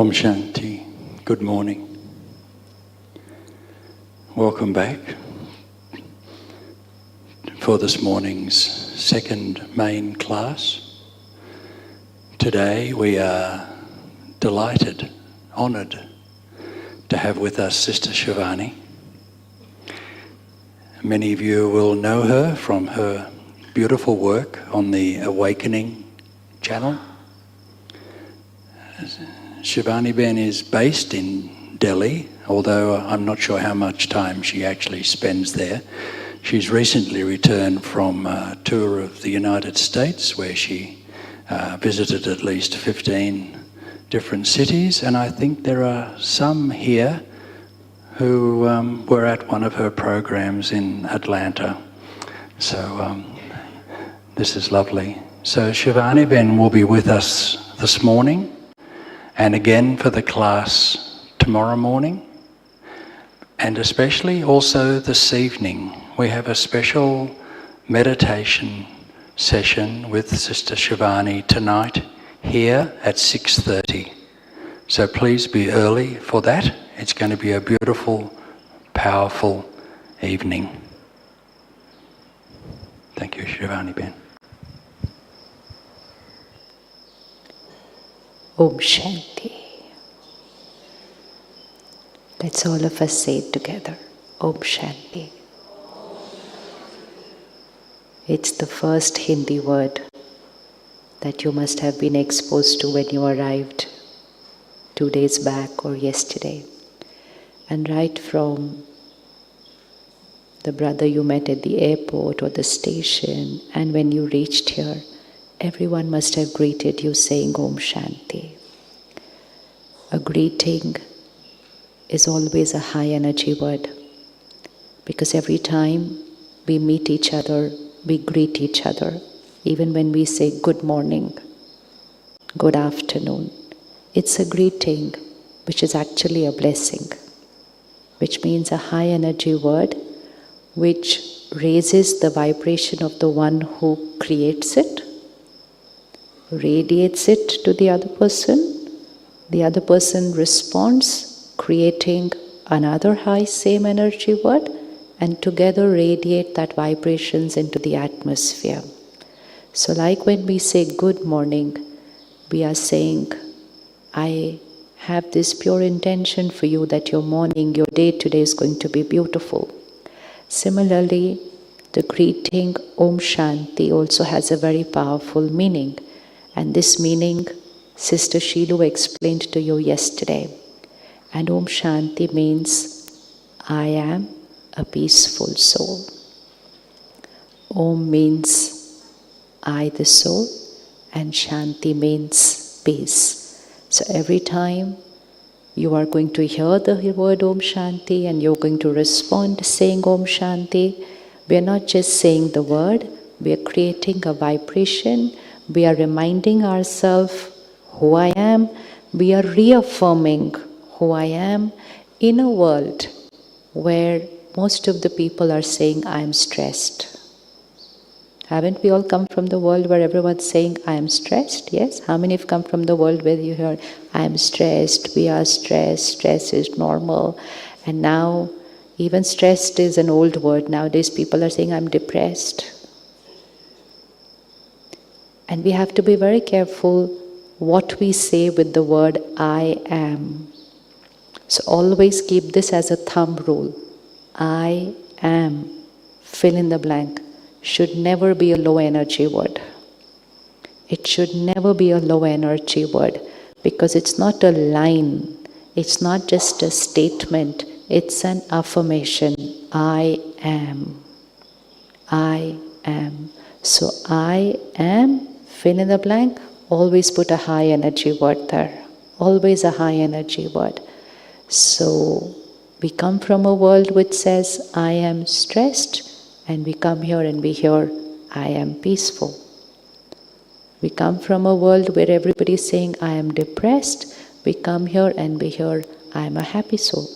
Om Shanti. Good morning. Welcome back for this morning's second main class. Today we are delighted, honoured to have with us Sister Shivani. Many of you will know her from her beautiful work on the Awakening channel. Shivani Ben is based in Delhi, although I'm not sure how much time she actually spends there. She's recently returned from a tour of the United States where she visited at least 15 different cities, and I think there are some here who were at one of her programs in Atlanta. So this is lovely. So Shivani Ben will be with us this morning and again for the class tomorrow morning, and especially also this evening. We have a special meditation session with Sister Shivani tonight here at 6:30. So please be early for that. It's going to be a beautiful, powerful evening. Thank you, Shivani Ben. Om Shanti. Let's all of us say it together. Om Shanti. It's the first Hindi word that you must have been exposed to when you arrived 2 days back or yesterday. And right from the brother you met at the airport or the station, and when you reached here, everyone must have greeted you saying Om Shanti. A greeting is always a high energy word, because every time we meet each other, we greet each other. Even when we say good morning, good afternoon, it's a greeting which is actually a blessing, which means a high energy word which raises the vibration of the one who creates it, radiates it to the other person responds, creating another high same energy word, and together radiate that vibrations into the atmosphere. So like when we say good morning, we are saying, I have this pure intention for you that your morning, your day today is going to be beautiful. Similarly, the greeting Om Shanti also has a very powerful meaning. And this meaning, Sister Shilu explained to you yesterday. And Om Shanti means, I am a peaceful soul. Om means, I the soul, and Shanti means peace. So every time you are going to hear the word Om Shanti and you're going to respond saying Om Shanti, we are not just saying the word, we are creating a vibration. We are reminding ourselves who I am. We are reaffirming who I am in a world where most of the people are saying, I am stressed. Haven't we all come from the world where everyone's saying, I am stressed? Yes? How many have come from the world where you hear, I am stressed, we are stressed, stress is normal. And now, even stressed is an old word. Nowadays people are saying, I'm depressed. And we have to be very careful what we say with the word I am. So always keep this as a thumb rule. I am, fill in the blank, should never be a low energy word. It should never be a low energy word, because it's not a line, it's not just a statement, it's an affirmation. I am. I am. So I am, fill in the blank, always put a high energy word there. Always a high energy word. So we come from a world which says, I am stressed, and we come here and we hear, I am peaceful. We come from a world where everybody is saying, I am depressed. We come here and we hear, I am a happy soul.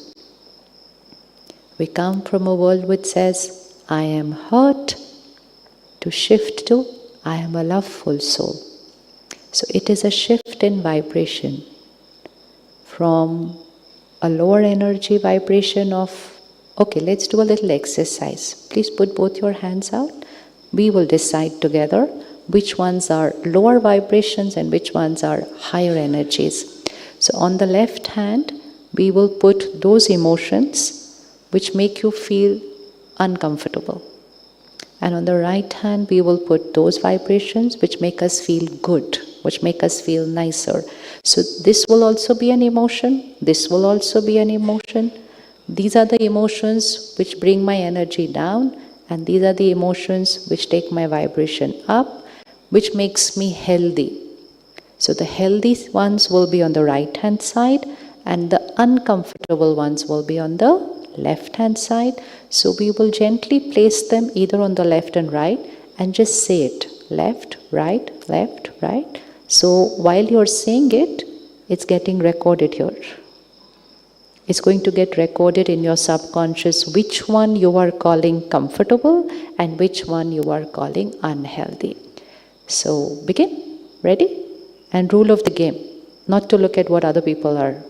We come from a world which says, I am hurt, to shift to, I am a loveful soul. So it is a shift in vibration. from a lower energy vibration of, okay, let's do a little exercise. Please put both your hands out. We will decide together which ones are lower vibrations and which ones are higher energies. So on the left hand, we will put those emotions which make you feel uncomfortable. And on the right hand, we will put those vibrations which make us feel good, which make us feel nicer. So this will also be an emotion, this will also be an emotion. These are the emotions which bring my energy down, and these are the emotions which take my vibration up, which makes me healthy. So the healthy ones will be on the right hand side, and the uncomfortable ones will be on the left hand side. So we will gently place them either on the left and right and just say it, left, right, left, right. So while you're saying it, it's getting recorded here. It's going to get recorded in your subconscious which one you are calling comfortable and which one you are calling unhealthy. So begin, ready? And rule of the game, not to look at what other people are.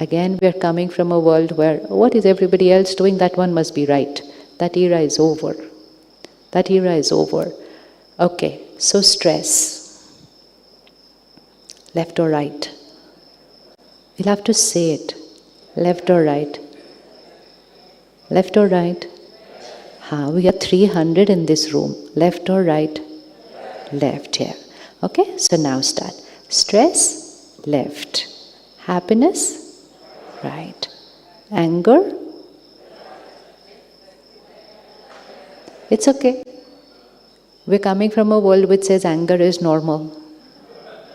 Again, we are coming from a world where what is everybody else doing, that one must be right. That era is over. That era is over. Okay, so stress. Left or right? We'll have to say it. Left or right? Left or right? We are 300 in this room. Left or right? Left here. Okay, so now start. Stress, left. Happiness, right. Anger, it's okay. We're coming from a world which says anger is normal.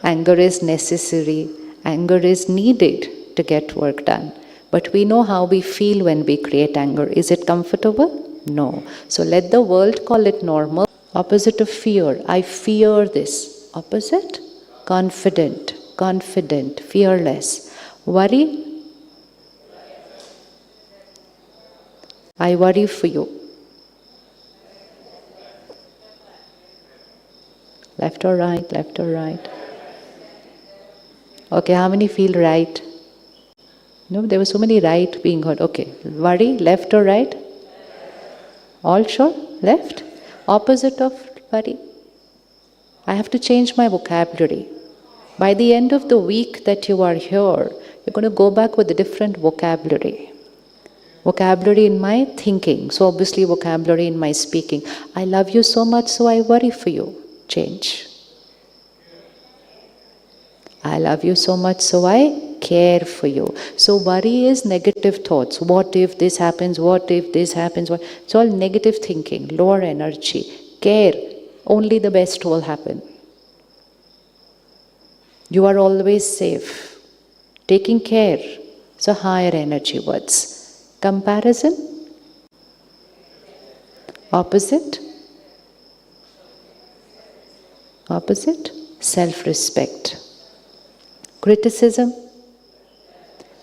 Anger is necessary. Anger is needed to get work done. But we know how we feel when we create anger. Is it comfortable? No. So let the world call it normal. Opposite of fear. I fear this. Opposite? Confident. Confident. Fearless. Worry? I worry for you. Left or right? Left or right? Okay, how many feel right? No, there were so many right being heard. Okay, worry, left or right? All sure? Left? Opposite of worry? I have to change my vocabulary. By the end of the week that you are here, you're going to go back with a different vocabulary. Vocabulary in my thinking, so obviously vocabulary in my speaking. I love you so much, so I worry for you. Change. I love you so much, so I care for you. So worry is negative thoughts. What if this happens? What if this happens? It's all negative thinking, lower energy. Care, only the best will happen. You are always safe. Taking care, so higher energy words. Comparison, opposite, opposite, self-respect. Criticism,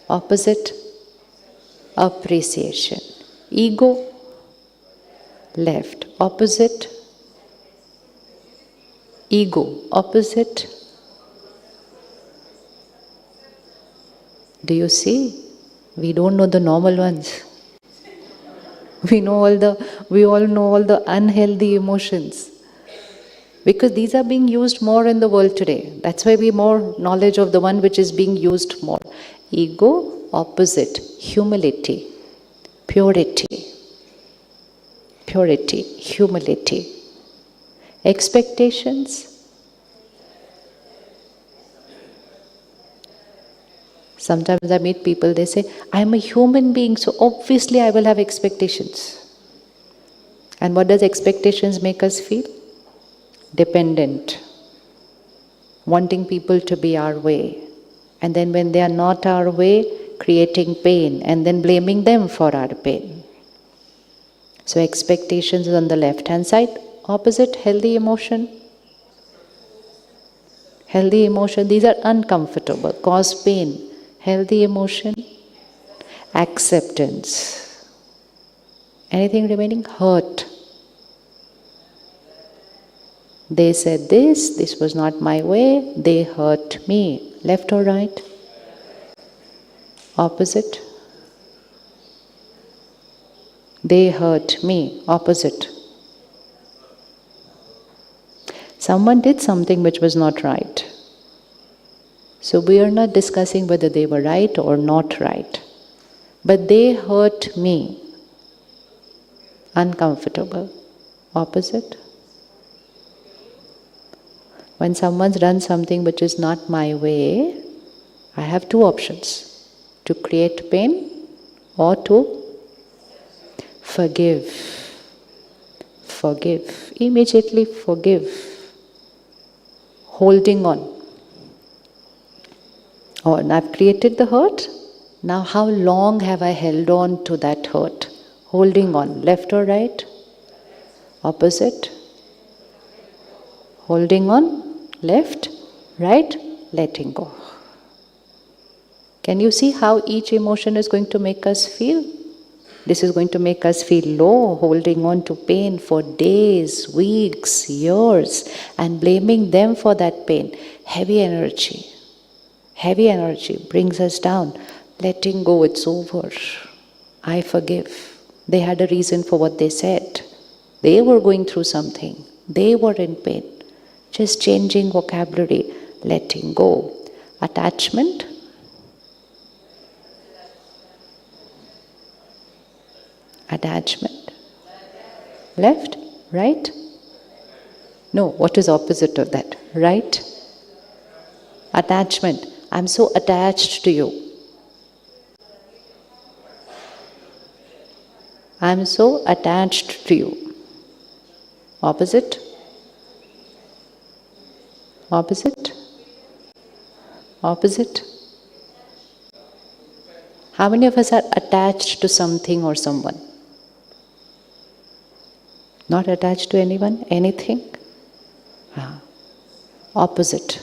opposite, appreciation. Ego, left. Opposite, ego. Opposite, do you see? We don't know the normal ones. We all know all the unhealthy emotions. Because these are being used more in the world today. That's why we more knowledge of the one which is being used more. Ego, opposite, humility, purity, purity, humility. Expectations. Sometimes I meet people, they say, I am a human being, so obviously I will have expectations. And what does expectations make us feel? Dependent. Wanting people to be our way. And then when they are not our way, creating pain and then blaming them for our pain. So expectations is on the left hand side. Opposite, healthy emotion. Healthy emotion, these are uncomfortable, cause pain. Healthy emotion, acceptance. Anything remaining? Hurt. They said this was not my way, they hurt me. Left or right? Opposite? They hurt me. Opposite. Someone did something which was not right. So we are not discussing whether they were right or not right. But they hurt me. Uncomfortable. Opposite. When someone's done something which is not my way, I have two options: to create pain or to forgive. Forgive. Immediately forgive. Holding on. Oh, and I've created the hurt. Now how long have I held on to that hurt? Holding on. Left or right? Opposite. Holding on. Left, right, letting go. Can you see how each emotion is going to make us feel? This is going to make us feel low, holding on to pain for days, weeks, years, and blaming them for that pain. Heavy energy. Heavy energy brings us down. Letting go, it's over. I forgive. They had a reason for what they said. They were going through something. They were in pain. Just changing vocabulary, letting go. Attachment. Attachment. Left? Right? No, what is opposite of that? Right? Attachment. I'm so attached to you. I'm so attached to you. Opposite? Opposite? Opposite? How many of us are attached to something or someone? Not attached to anyone? Anything? Opposite.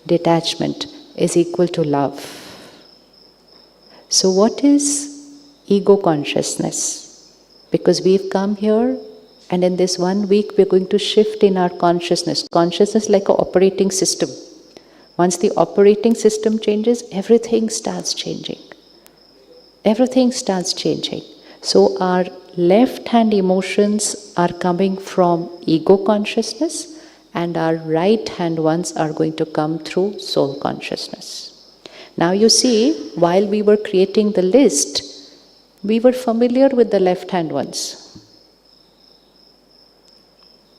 Detachment is equal to love. So what is ego consciousness? Because we've come here and in this 1 week we're going to shift in our consciousness. Consciousness like an operating system. Once the operating system changes, everything starts changing. Everything starts changing. So our left-hand emotions are coming from ego consciousness and our right-hand ones are going to come through soul consciousness. Now you see, while we were creating the list, we were familiar with the left-hand ones.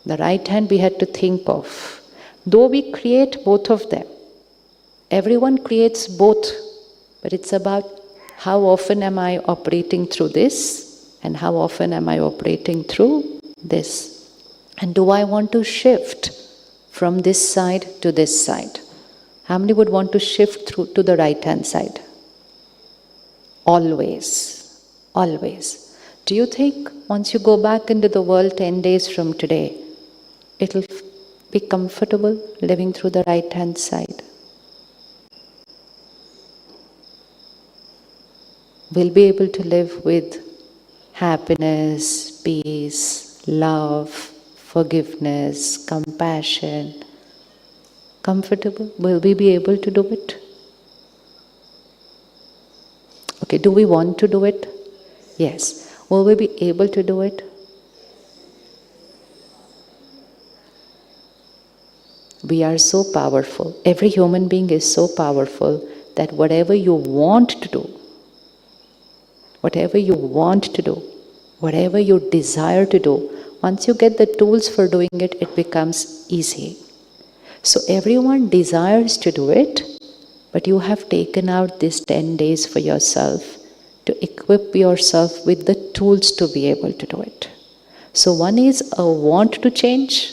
The right hand we had to think of. Though we create both of them, everyone creates both, but it's about how often am I operating through this and how often am I operating through this. And do I want to shift from this side to this side? How many would want to shift through to the right hand side? Always. Always. Do you think once you go back into the world 10 days from today, it'll be comfortable living through the right hand side? We'll be able to live with happiness, peace, love, forgiveness, compassion. Comfortable? Will we be able to do it? Okay, do we want to do it? Yes. Will we be able to do it? We are so powerful. Every human being is so powerful that whatever you want to do, whatever you desire to do, once you get the tools for doing it, it becomes easy. So everyone desires to do it, but you have taken out these 10 days for yourself to equip yourself with the tools to be able to do it. So one is a want to change,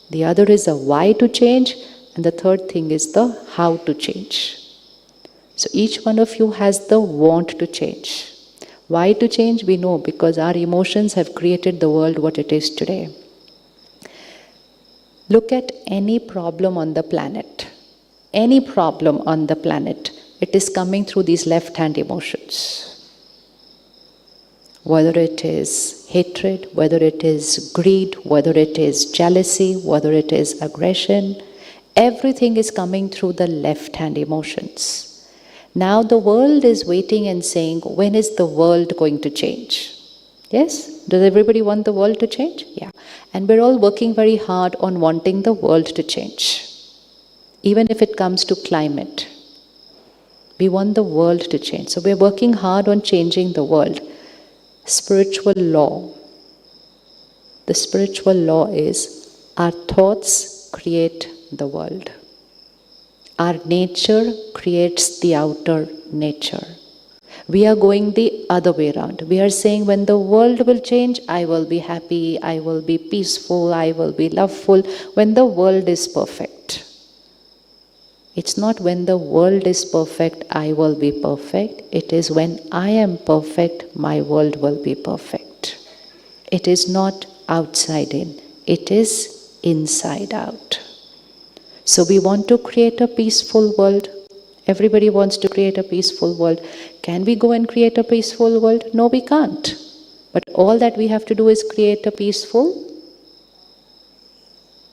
the other is a why to change, and the third thing is the how to change. So each one of you has the want to change. Why to change? We know because our emotions have created the world what it is today. Look at any problem on the planet. Any problem on the planet, it is coming through these left-hand emotions. Whether it is hatred, whether it is greed, whether it is jealousy, whether it is aggression, Everything is coming through the left-hand emotions. Now the world is waiting and saying, when is the world going to change? Yes? Does everybody want the world to change? Yeah. And we're all working very hard on wanting the world to change. Even if it comes to climate. We want the world to change. So we're working hard on changing the world. Spiritual law. The spiritual law is our thoughts create the world. Our nature creates the outer nature. We are going the other way around. We are saying when the world will change, I will be happy, I will be peaceful, I will be loveful, when the world is perfect. It's not when the world is perfect, I will be perfect. It is when I am perfect, my world will be perfect. It is not outside in, it is inside out. So we want to create a peaceful world. Everybody wants to create a peaceful world. Can we go and create a peaceful world? No, we can't. But all that we have to do is create a peaceful.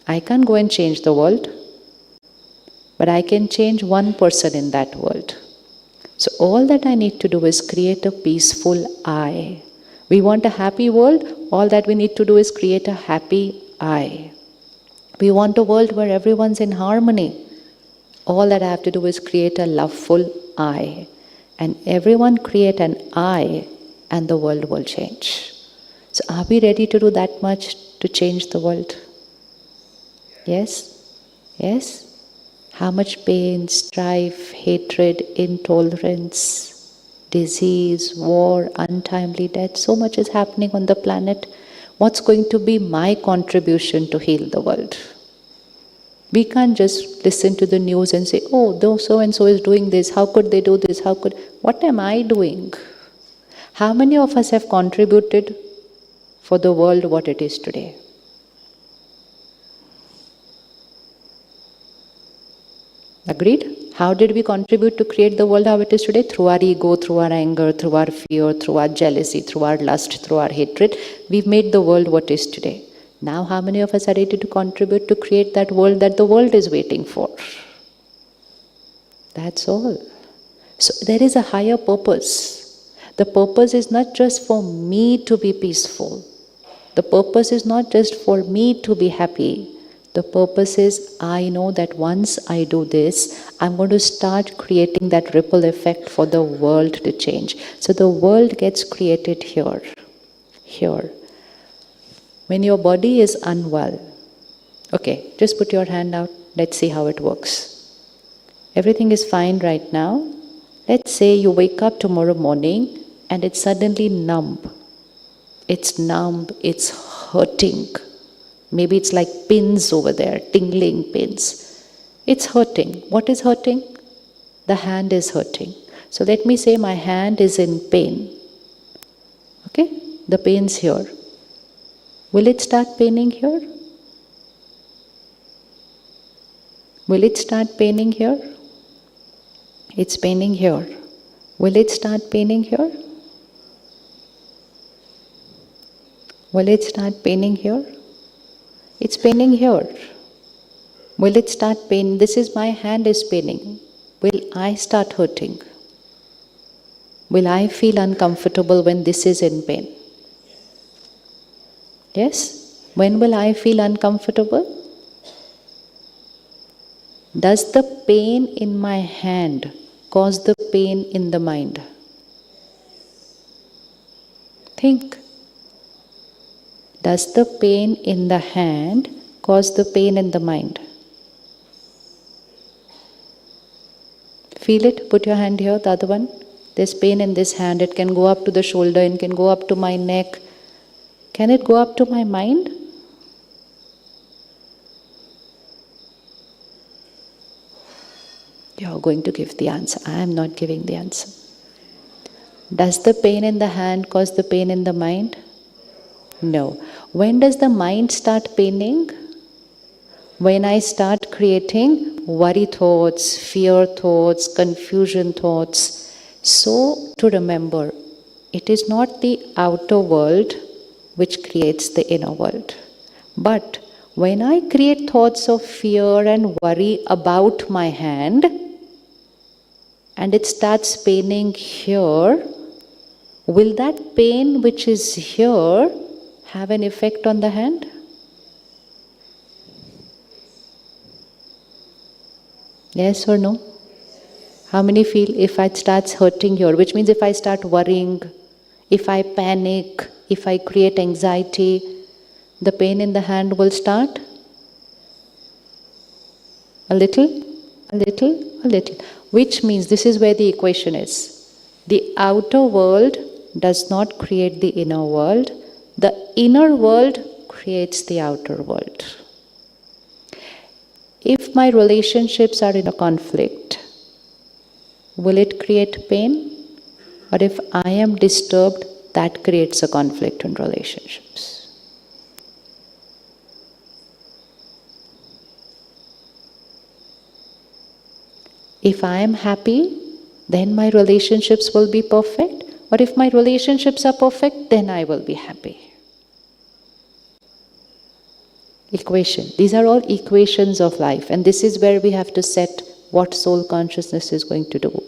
I can't go and change the world, but I can change one person in that world. So all that I need to do is create a peaceful I. We want a happy world. All that we need to do is create a happy I. We want a world where everyone's in harmony. All that I have to do is create a loveful I. And everyone create an I, and the world will change. So are we ready to do that much to change the world? Yes? Yes? How much pain, strife, hatred, intolerance, disease, war, untimely death, so much is happening on the planet. What's going to be my contribution to heal the world? We can't just listen to the news and say, oh, though so-and-so is doing this, how could they do this, what am I doing? How many of us have contributed for the world what it is today? Agreed? How did we contribute to create the world how it is today? Through our ego, through our anger, through our fear, through our jealousy, through our lust, through our hatred. We've made the world what is today. Now how many of us are ready to contribute to create that world that the world is waiting for? That's all. So there is a higher purpose. The purpose is not just for me to be peaceful. The purpose is not just for me to be happy. The purpose is, I know that once I do this, I'm going to start creating that ripple effect for the world to change. So the world gets created here. Here. When your body is unwell, okay, just put your hand out. Let's see how it works. Everything is fine right now. Let's say you wake up tomorrow morning and it's suddenly numb. It's numb, it's hurting. Maybe it's like pins over there, tingling pins. It's hurting. What is hurting? The hand is hurting. So let me say my hand is in pain. Okay? The pain's here. Will it start paining here? Will it start paining here? It's paining here. Will it start paining here? Will it start paining here? It's paining here. Will it start paining? This is my hand is paining. Will I start hurting? Will I feel uncomfortable when this is in pain? Yes? When will I feel uncomfortable? Does the pain in my hand cause the pain in the mind? Think. Does the pain in the hand cause the pain in the mind? Feel it? Put your hand here, the other one. There's pain in this hand. It can go up to the shoulder, it can go up to my neck. Can it go up to my mind? You're going to give the answer. I am not giving the answer. Does the pain in the hand cause the pain in the mind? No. When does the mind start paining? When I start creating worry thoughts, fear thoughts, confusion thoughts. So, to remember, it is not the outer world which creates the inner world. But When I create thoughts of fear and worry about my hand, and it starts paining here, will that pain which is here have an effect on the hand? Yes or no? How many feel if it starts hurting here, which means if I start worrying, if I panic, if I create anxiety, the pain in the hand will start? A little, a little, a little. Which means this is where the equation is. The outer world does not create the inner world. The inner world creates the outer world. If my relationships are in a conflict, will it create pain? Or if I am disturbed, that creates a conflict in relationships. If I am happy, then my relationships will be perfect. Or if my relationships are perfect, then I will be happy. Equation. These are all equations of life, and this is where we have to set what soul consciousness is going to do.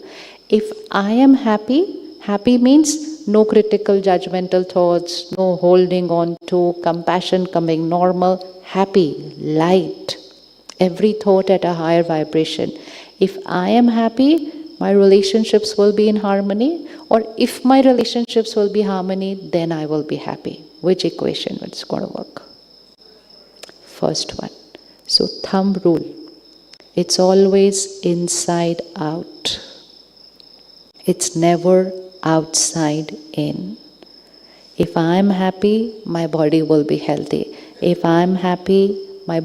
If I am happy, happy means no critical judgmental thoughts, no holding on to, compassion coming normal, happy, light, every thought at a higher vibration. If I am happy, my relationships will be in harmony, or if my relationships will be harmony, then I will be happy. Which equation is going to work? First one. So thumb rule. It's always inside out. It's never outside in. If I'm happy, my body will be healthy. If I'm happy, my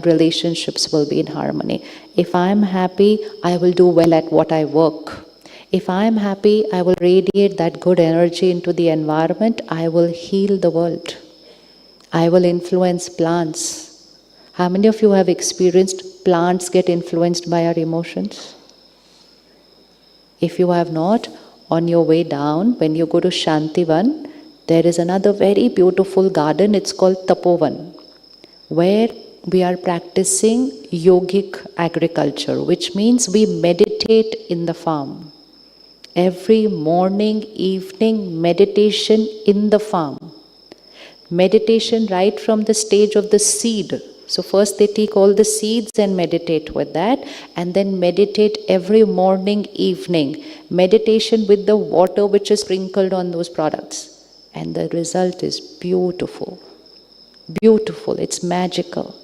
relationships will be in harmony. If I'm happy, I will do well at what I work. If I'm happy, I will radiate that good energy into the environment. I will heal the world. I will influence plants. How many of you have experienced plants get influenced by our emotions? If you have not, on your way down, when you go to Shantivan, there is another very beautiful garden. It's called Tapovan, where we are practicing yogic agriculture, which means we meditate in the farm. Every morning, evening, meditation in the farm. Meditation right from the stage of the seed. So first they take all the seeds and meditate with that, and then meditate every morning, evening. Meditation with the water which is sprinkled on those products. And the result is beautiful. Beautiful, it's magical.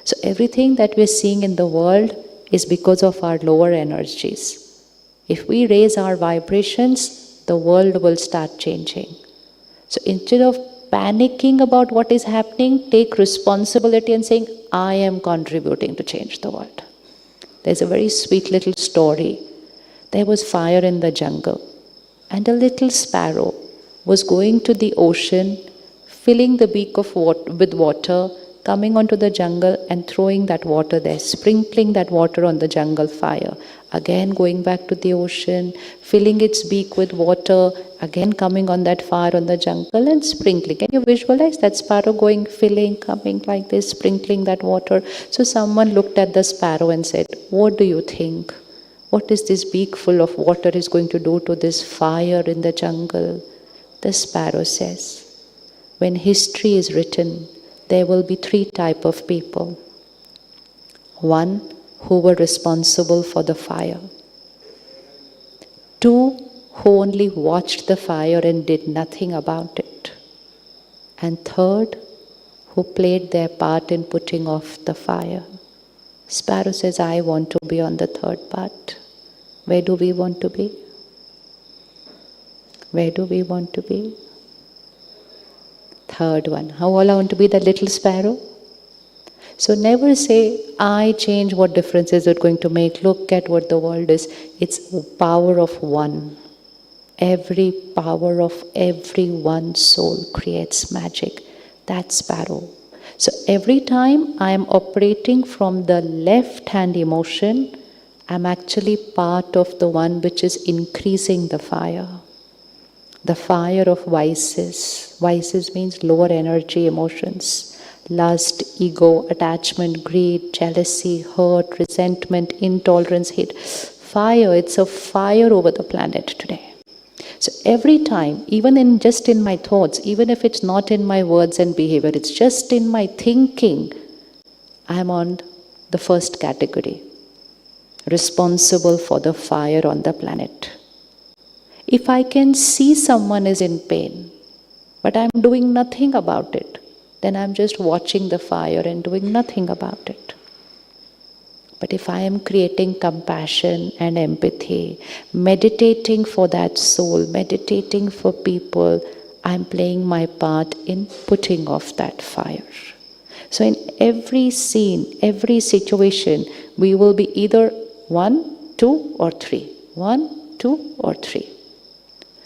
So everything that we're seeing in the world is because of our lower energies. If we raise our vibrations, the world will start changing. So instead of panicking about what is happening, take responsibility and saying, I am contributing to change the world. There's a very sweet little story. There was fire in the jungle, and a little sparrow was going to the ocean, filling the beak of with water, coming onto the jungle and throwing that water there, sprinkling that water on the jungle fire. Again going back to the ocean, filling its beak with water, again coming on that fire on the jungle and sprinkling. Can you visualize that sparrow going, filling, coming like this, sprinkling that water? So someone looked at the sparrow and said, what do you think? What is this beak full of water is going to do to this fire in the jungle? The sparrow says, when history is written, there will be 3 types of people. One, who were responsible for the fire. 2, who only watched the fire and did nothing about it. And 3rd, who played their part in putting off the fire. Sparrow says, I want to be on the 3rd part. Where do we want to be? Where do we want to be? 3rd one. How all I want to be that little sparrow? So never say, I change, what difference is it going to make? Look at what the world is. It's power of one. Every power of every one soul creates magic. That's sparrow. So every time I am operating from the left hand emotion, I'm actually part of the one which is increasing the fire. The fire of vices. Vices means lower energy emotions. lust, ego, attachment, greed, jealousy, hurt, resentment, intolerance, hate. Fire, it's a fire over the planet today. So every time, even in just in my thoughts, even if it's not in my words and behavior, it's just in my thinking, I'm on the first category, responsible for the fire on the planet. If I can see someone is in pain, but I'm doing nothing about it, then I'm just watching the fire and doing nothing about it. But if I am creating compassion and empathy, meditating for that soul, meditating for people, I'm playing my part in putting off that fire. So in every scene, every situation, we will be either 1, 2, or 3. 1, 2, or 3.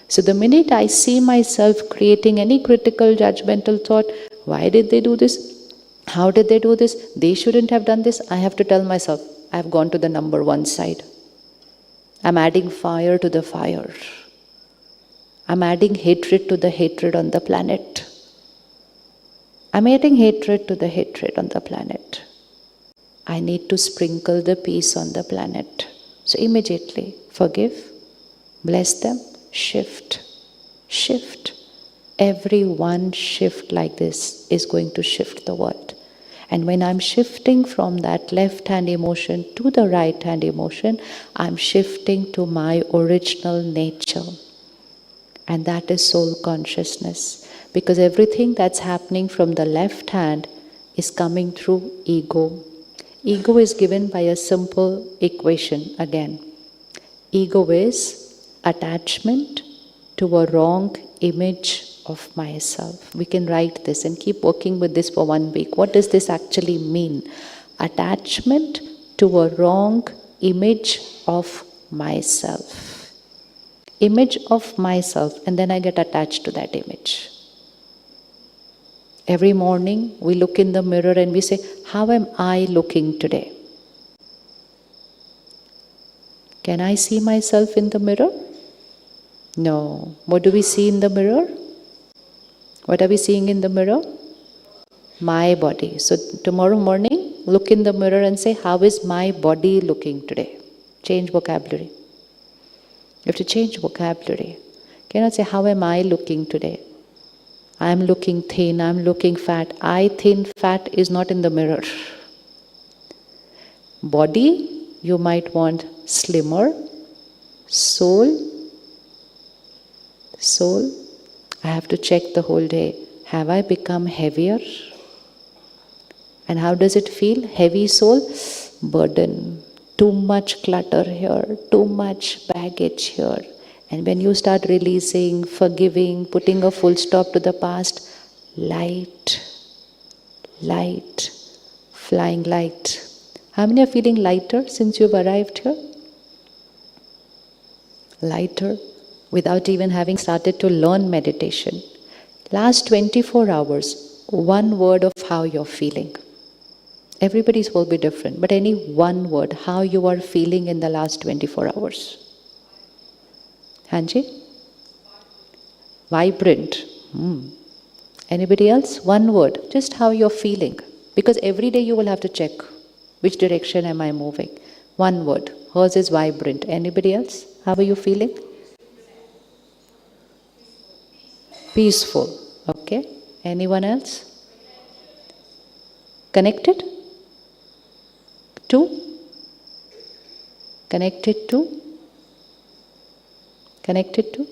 So the minute I see myself creating any critical, judgmental thought, why did they do this? How did they do this? They shouldn't have done this. I have to tell myself, I've gone to the number 1 side. I'm adding fire to the fire. I'm adding hatred to the hatred on the planet. I'm adding hatred to the hatred on the planet. I need to sprinkle the peace on the planet. So immediately, forgive, bless them, shift. Shift. Every one shift like this is going to shift the world. And when I'm shifting from that left hand emotion to the right hand emotion, I'm shifting to my original nature. And that is soul consciousness. Because everything that's happening from the left hand is coming through ego. Ego is given by a simple equation again. Ego is attachment to a wrong image of myself. We can write this and keep working with this for 1 week. What does this actually mean? Attachment to a wrong image of myself. Image of myself, and then I get attached to that image. Every morning we look in the mirror and we say, how am I looking today? Can I see myself in the mirror? No. What do we see in the mirror? What are we seeing in the mirror? My body. So tomorrow morning, look in the mirror and say, how is my body looking today? Change vocabulary. You have to change vocabulary. You cannot say, how am I looking today? I'm looking thin, I'm looking fat. I thin, fat is not in the mirror. Body, you might want slimmer. Soul, I have to check the whole day. Have I become heavier? And how does it feel? Heavy soul, burden. Too much clutter here, too much baggage here. And when you start releasing, forgiving, putting a full stop to the past, light, flying light. How many are feeling lighter since you've arrived here? Lighter, without even having started to learn meditation. Last 24 hours, 1 word of how you're feeling. Everybody's will be different, but any 1 word, how you are feeling in the last 24 hours. Hanji? Vibrant. Anybody else? 1 word, just how you're feeling. Because every day you will have to check, which direction am I moving? 1 word. Hers is vibrant. Anybody else? How are you feeling? Peaceful. Okay. Anyone else? Connected? To? Connected to? Connected to?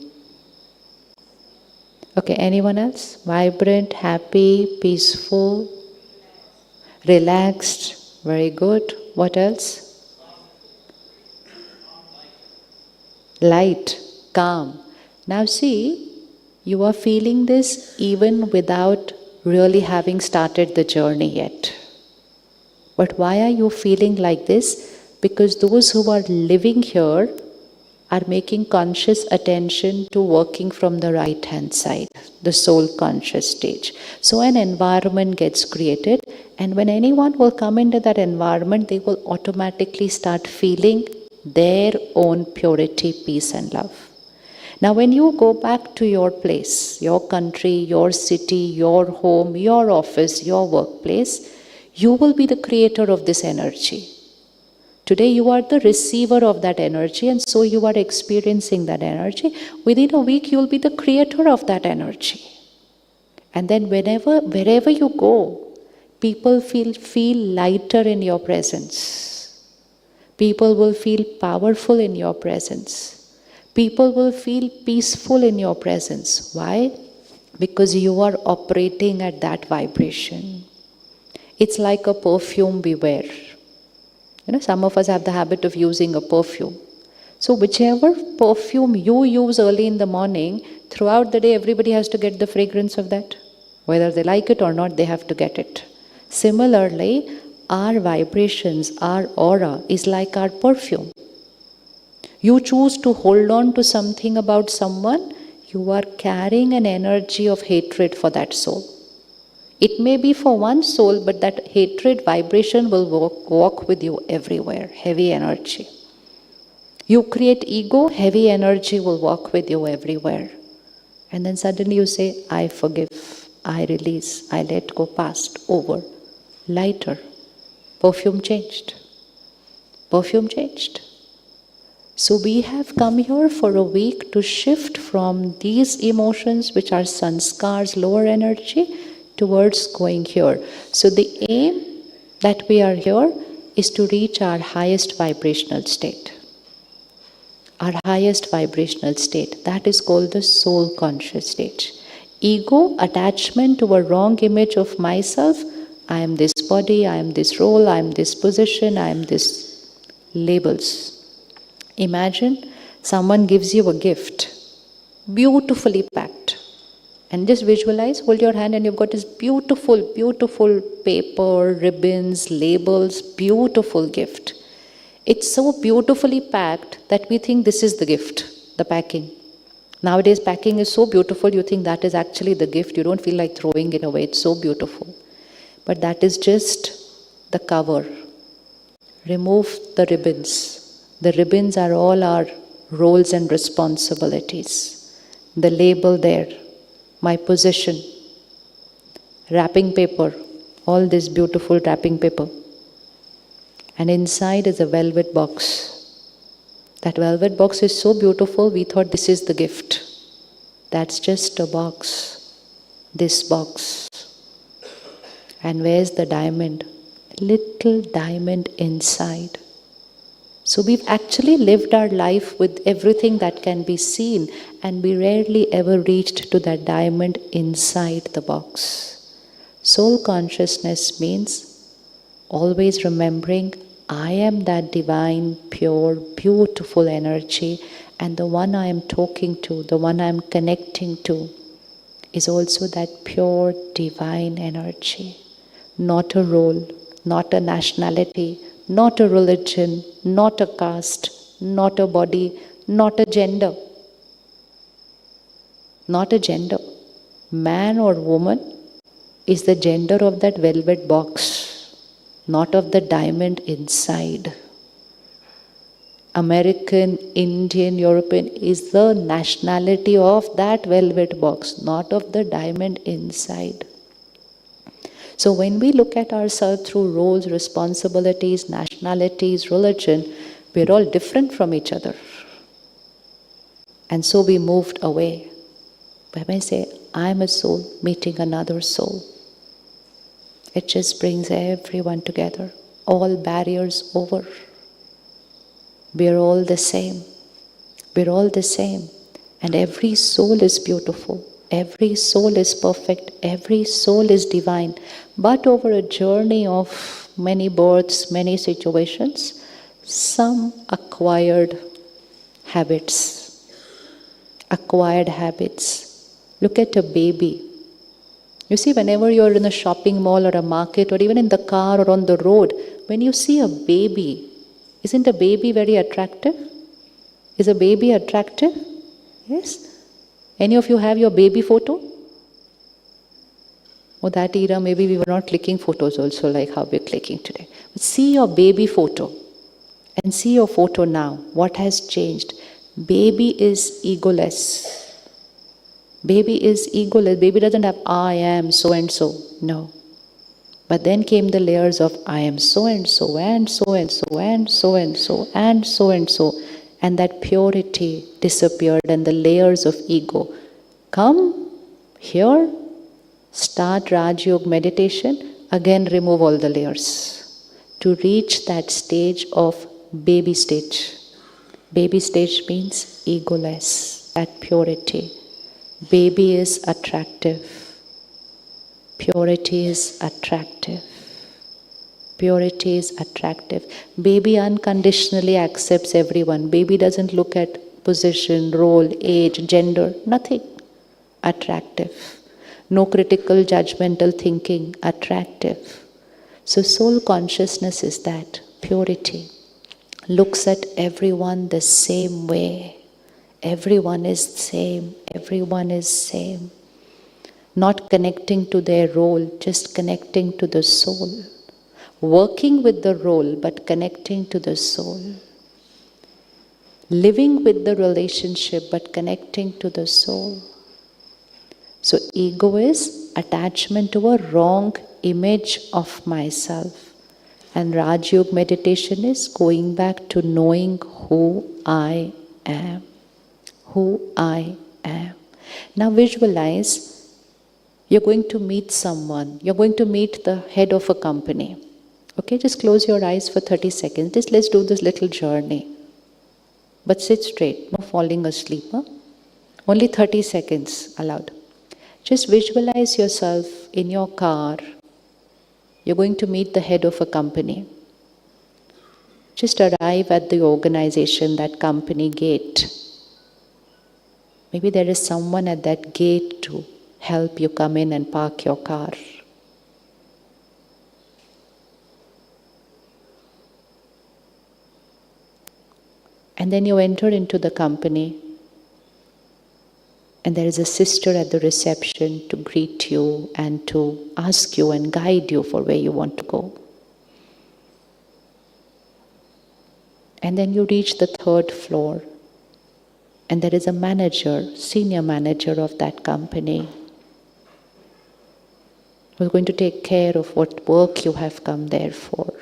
Okay, anyone else? Vibrant, happy, peaceful, relaxed. Very good. What else? Light, calm. Now see, you are feeling this even without really having started the journey yet. But why are you feeling like this? Because those who are living here are making conscious attention to working from the right hand side, the soul conscious stage. So an environment gets created, and when anyone will come into that environment, they will automatically start feeling their own purity, peace and love. Now, when you go back to your place, your country, your city, your home, your office, your workplace, you will be the creator of this energy. Today, you are the receiver of that energy, and so you are experiencing that energy. Within a week, you will be the creator of that energy. And then, wherever you go, people feel lighter in your presence. People will feel powerful in your presence. People will feel peaceful in your presence. Why? Because you are operating at that vibration. It's like a perfume we wear. Some of us have the habit of using a perfume. So whichever perfume you use early in the morning, throughout the day everybody has to get the fragrance of that. Whether they like it or not, they have to get it. Similarly, our vibrations, our aura is like our perfume. You choose to hold on to something about someone, you are carrying an energy of hatred for that soul. It may be for one soul, but that hatred vibration will walk with you everywhere, heavy energy. You create ego, heavy energy will walk with you everywhere. And then suddenly you say, I forgive, I release, I let go, past, over, lighter. Perfume changed. Perfume changed. So we have come here for a week to shift from these emotions, which are sanskars, lower energy, towards going here. So the aim that we are here is to reach our highest vibrational state. Our highest vibrational state, that is called the soul conscious state. Ego, attachment to a wrong image of myself, I am this body, I am this role, I am this position, I am this labels. Imagine someone gives you a gift, beautifully packed. And just visualize, hold your hand and you've got this beautiful, beautiful paper, ribbons, labels, beautiful gift. It's so beautifully packed that we think this is the gift, the packing. Nowadays, packing is so beautiful, you think that is actually the gift. You don't feel like throwing it away. It's so beautiful. But that is just the cover. Remove the ribbons. The ribbons are all our roles and responsibilities. The label there, my position, wrapping paper, all this beautiful wrapping paper. And inside is a velvet box. That velvet box is so beautiful, we thought this is the gift. That's just a box. This box. And where's the diamond? Little diamond inside. So we've actually lived our life with everything that can be seen, and we rarely ever reached to that diamond inside the box. Soul consciousness means always remembering I am that divine, pure, beautiful energy, and the one I am talking to, the one I am connecting to, is also that pure, divine energy. Not a role, not a nationality, not a religion, not a caste, not a body, not a gender. Not a gender. Man or woman is the gender of that velvet box, not of the diamond inside. American, Indian, European is the nationality of that velvet box, not of the diamond inside. So when we look at ourselves through roles, responsibilities, nationalities, religion, we're all different from each other. And so we moved away. When I say, I'm a soul meeting another soul, it just brings everyone together, all barriers over. We're all the same. We're all the same. And every soul is beautiful. Every soul is perfect. Every soul is divine. But over a journey of many births, many situations, some acquired habits. Acquired habits. Look at a baby. You see, whenever you're in a shopping mall or a market or even in the car or on the road, when you see a baby, isn't a baby very attractive? Is a baby attractive? Yes? Any of you have your baby photo? Oh, that era, maybe we were not clicking photos also like how we're clicking today. But see your baby photo and see your photo now. What has changed? Baby is egoless. Baby is egoless. Baby doesn't have I am so and so. No. But then came the layers of I am so and so and so and so and so and so and so and so. And that purity disappeared and the layers of ego. Come here, start Raj Yoga meditation, again remove all the layers to reach that stage of baby stage. Baby stage means egoless, that purity. Baby is attractive. Purity is attractive. Purity is attractive. Baby unconditionally accepts everyone. Baby doesn't look at position, role, age, gender, nothing. Attractive. No critical, judgmental thinking. Attractive. So soul consciousness is that. Purity. Looks at everyone the same way. Everyone is same. Everyone is same. Not connecting to their role, just connecting to the soul. Working with the role, but connecting to the soul. Living with the relationship, but connecting to the soul. So ego is attachment to a wrong image of myself. And Raj Yoga meditation is going back to knowing who I am. Who I am. Now visualize, you're going to meet someone. You're going to meet the head of a company. Okay, just close your eyes for 30 seconds. Just let's do this little journey. But sit straight, no falling asleep. Huh? Only 30 seconds allowed. Just visualize yourself in your car. You're going to meet the head of a company. Just arrive at the organization, that company gate. Maybe there is someone at that gate to help you come in and park your car. And then you enter into the company, and there is a sister at the reception to greet you and to ask you and guide you for where you want to go. And then you reach the 3rd floor, and there is a manager, senior manager of that company, who's going to take care of what work you have come there for.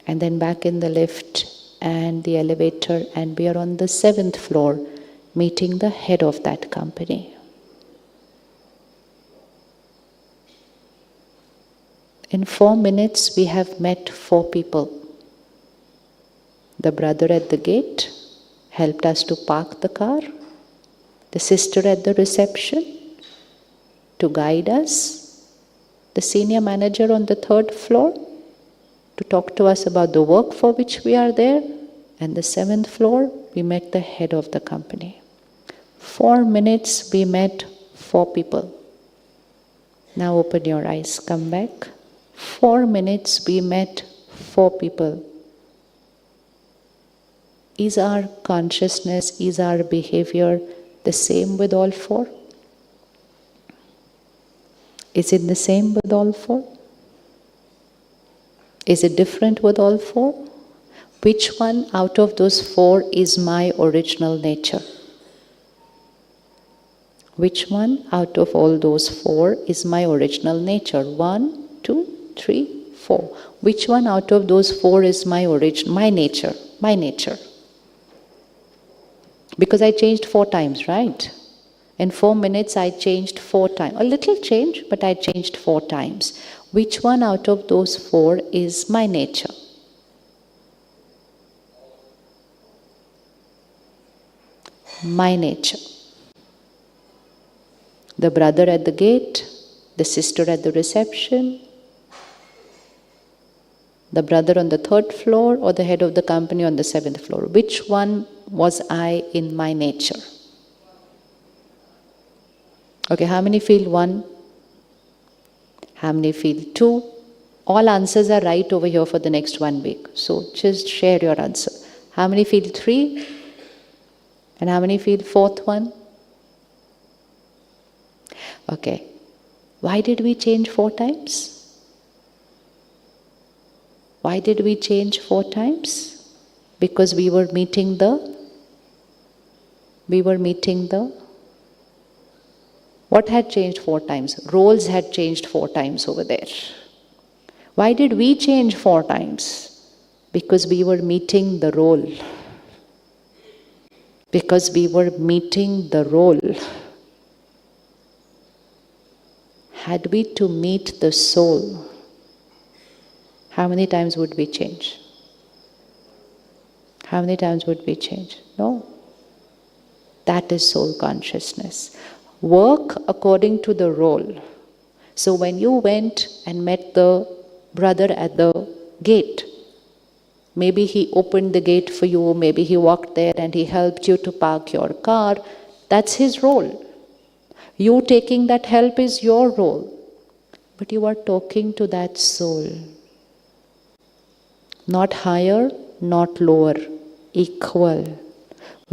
And then back in the lift and the elevator, and we are on the 7th floor meeting the head of that company. In 4 minutes we have met 4 people. The brother at the gate helped us to park the car. The sister at the reception to guide us. The senior manager on the 3rd floor to talk to us about the work for which we are there. And the 7th floor, we met the head of the company. 4 minutes, we met 4 people. Now open your eyes, come back. 4 minutes, we met 4 people. Is our consciousness, is our behavior the same with all 4? Is it the same with all 4? Is it different with all 4? Which one out of those 4 is my original nature? Which one out of all those 4 is my original nature? 1, 2, 3, 4. Which one out of those 4 is my nature? My nature. Because I changed 4 times, right? In 4 minutes I changed 4 times. A little change, but I changed 4 times. Which one out of those 4 is my nature? My nature. The brother at the gate, the sister at the reception, the brother on the 3rd floor, or the head of the company on the 7th floor. Which one was I in my nature? Okay, how many feel 1? How many feel 2? All answers are right over here for the next 1 week. So just share your answer. How many feel 3? And how many feel 4th one? Okay. Why did we change 4 times? Why did we change 4 times? Because we were meeting the what had changed 4 times? Roles had changed 4 times over there. Why did we change 4 times? Because we were meeting the role. Because we were meeting the role. Had we to meet the soul, how many times would we change? How many times would we change? No. That is soul consciousness. Work according to the role. So when you went and met the brother at the gate, maybe he opened the gate for you, maybe he walked there and he helped you to park your car. That's his role. You taking that help is your role. But you are talking to that soul. Not higher, not lower. Equal.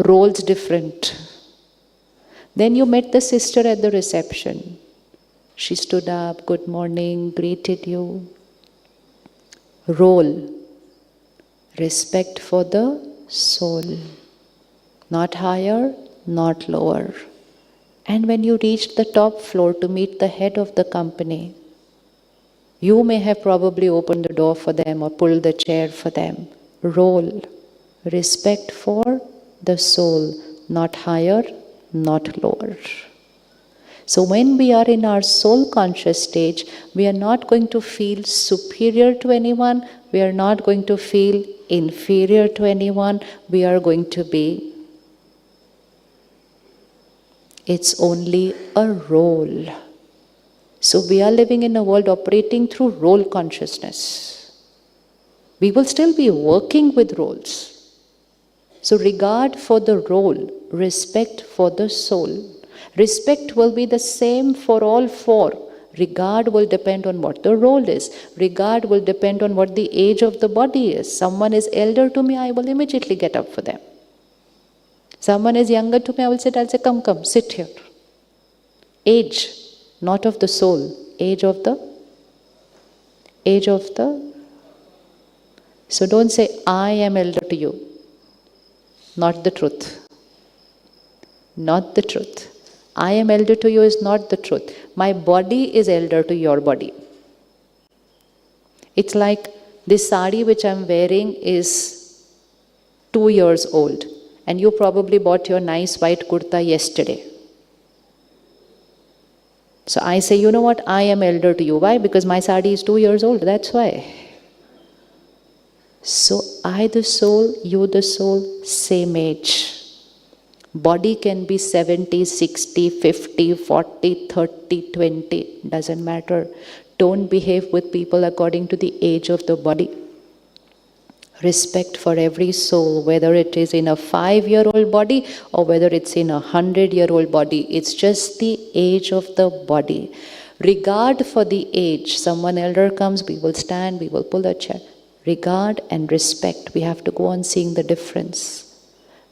Roles different. Then you met the sister at the reception. She stood up, good morning, greeted you. Role. Respect for the soul. Not higher, not lower. And when you reached the top floor to meet the head of the company, you may have probably opened the door for them or pulled the chair for them. Role. Respect for the soul. Not higher, not lower. So when we are in our soul conscious stage, we are not going to feel superior to anyone. We are not going to feel inferior to anyone. We are going to be. It's only a role. So we are living in a world operating through role consciousness. We will still be working with roles. So regard for the role, respect for the soul. Respect will be the same for all 4. Regard will depend on what the role is. Regard will depend on what the age of the body is. Someone is elder to me, I will immediately get up for them. Someone is younger to me, I'll say, come, sit here. Age, not of the soul. Age of the. So don't say, I am elder to you. Not the truth. Not the truth. I am elder to you is not the truth. My body is elder to your body. It's like this sari which I'm wearing is 2 years old. And you probably bought your nice white kurta yesterday. So I say, you know what, I am elder to you. Why? Because my sari is 2 years old, that's why. So I the soul, you the soul, same age. Body can be 70, 60, 50, 40, 30, 20, doesn't matter. Don't behave with people according to the age of the body. Respect for every soul, whether it is in a 5-year-old body or whether it's in a 100-year-old body. It's just the age of the body. Regard for the age. Someone elder comes, we will stand, we will pull a chair. Regard and respect. We have to go on seeing the difference.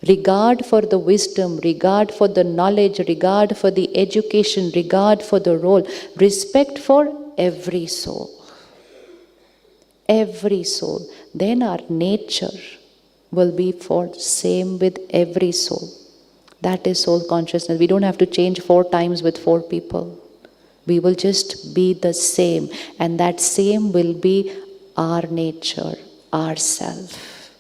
Regard for the wisdom, regard for the knowledge, regard for the education, regard for the role. Respect for every soul. Every soul. Then our nature will be for same with every soul. That is soul consciousness. We don't have to change 4 times with 4 people. We will just be the same. And that same will be our nature, our self.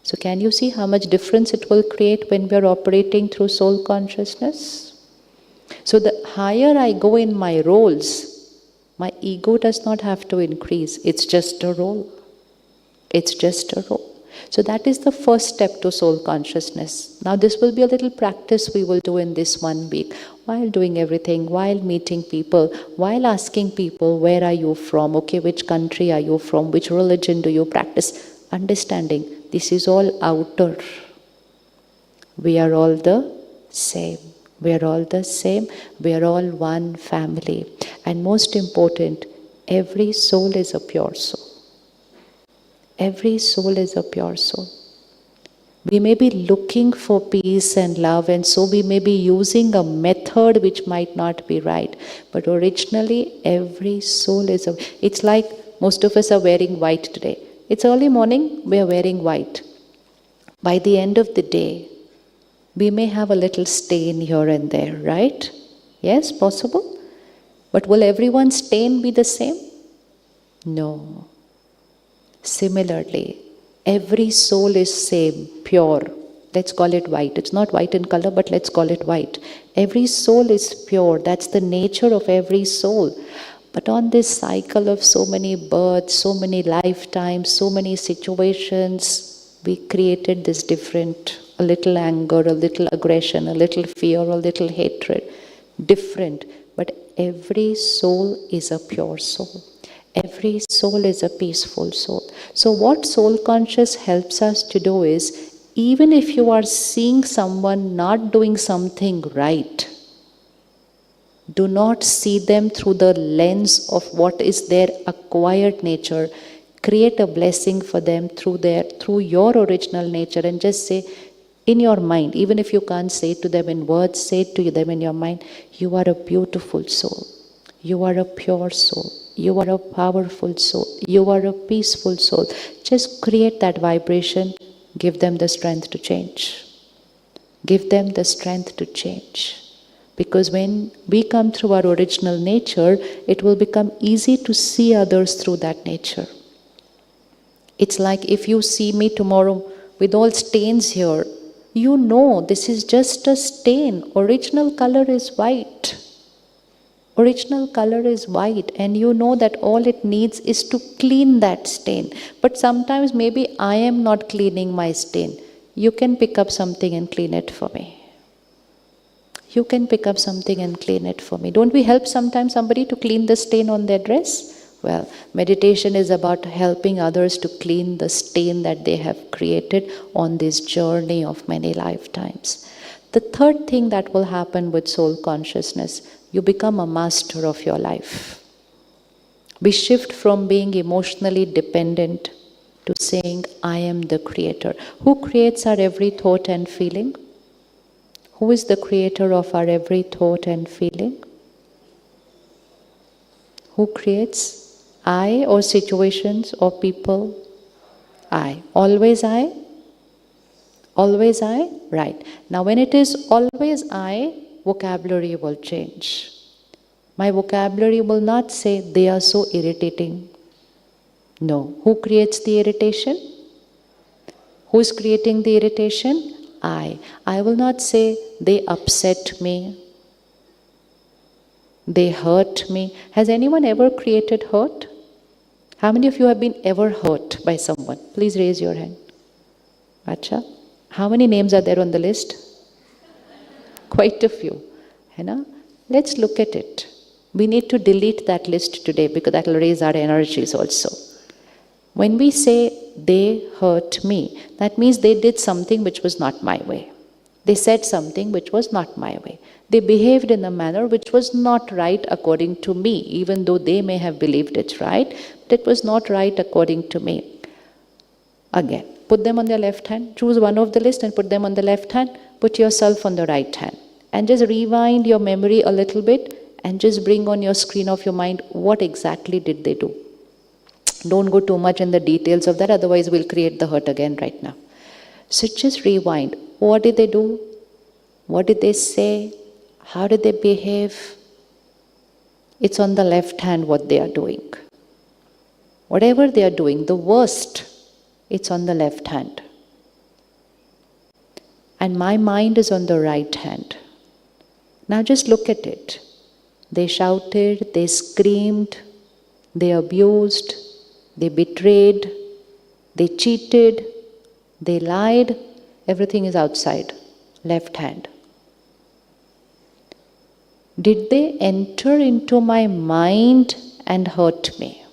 So can you see how much difference it will create when we are operating through soul consciousness? So the higher I go in my roles, my ego does not have to increase. It's just a role. It's just a role. So that is the first step to soul consciousness. Now this will be a little practice we will do in this 1 week. While doing everything, while meeting people, while asking people, where are you from? Okay, which country are you from? Which religion do you practice? Understanding, this is all outer. We are all the same. We are all the same. We are all one family. And most important, every soul is a pure soul. Every soul is a pure soul. We may be looking for peace and love, and so we may be using a method which might not be right. But originally, every soul is a... It's like most of us are wearing white today. It's early morning, we are wearing white. By the end of the day, we may have a little stain here and there, right? Yes, possible? But will everyone's stain be the same? No. Similarly, every soul is same, pure. Let's call it white. It's not white in color, but let's call it white. Every soul is pure. That's the nature of every soul. But on this cycle of so many births, so many lifetimes, so many situations, we created this different, a little anger, a little aggression, a little fear, a little hatred. Different. But every soul is a pure soul. Every soul is a peaceful soul. So what soul conscious helps us to do is, even if you are seeing someone not doing something right, do not see them through the lens of what is their acquired nature. Create a blessing for them through your original nature, and just say in your mind, even if you can't say it to them in words, say it to them in your mind, you are a beautiful soul. You are a pure soul. You are a powerful soul. You are a peaceful soul. Just create that vibration. Give them the strength to change. Give them the strength to change. Because when we come through our original nature, it will become easy to see others through that nature. It's like if you see me tomorrow with all stains here, you know this is just a stain. Original color is white. Original color is white, and you know that all it needs is to clean that stain. But sometimes maybe I am not cleaning my stain. You can pick up something and clean it for me. You can pick up something and clean it for me. Don't we help sometimes somebody to clean the stain on their dress? Well, meditation is about helping others to clean the stain that they have created on this journey of many lifetimes. The third thing that will happen with soul consciousness, you become a master of your life. We shift from being emotionally dependent to saying, I am the creator. Who creates our every thought and feeling? Who is the creator of our every thought and feeling? Who creates? I or situations or people? I. Always I? Always I? Right. Now when it is always I, vocabulary will change. My vocabulary will not say, they are so irritating. No. Who creates the irritation? Who is creating the irritation? I. I will not say, they upset me. They hurt me. Has anyone ever created hurt? How many of you have been ever hurt by someone? Please raise your hand. Acha. How many names are there on the list? Quite a few. Let's look at it. We need to delete that list today because that will raise our energies also. When we say they hurt me, that means they did something which was not my way. They said something which was not my way. They behaved in a manner which was not right according to me, even though they may have believed it's right, but it was not right according to me. Again, put them on their left hand. Choose one of the list and put them on the left hand. Put yourself on the right hand. And just rewind your memory a little bit and just bring on your screen of your mind, what exactly did they do? Don't go too much in the details of that, otherwise we'll create the hurt again right now. So just rewind. What did they do? What did they say? How did they behave? It's on the left hand what they are doing. Whatever they are doing, the worst, it's on the left hand. And my mind is on the right hand. Now just look at it. They shouted, they screamed, they abused, they betrayed, they cheated, they lied. Everything is outside, left hand. Did they enter into my mind and hurt me?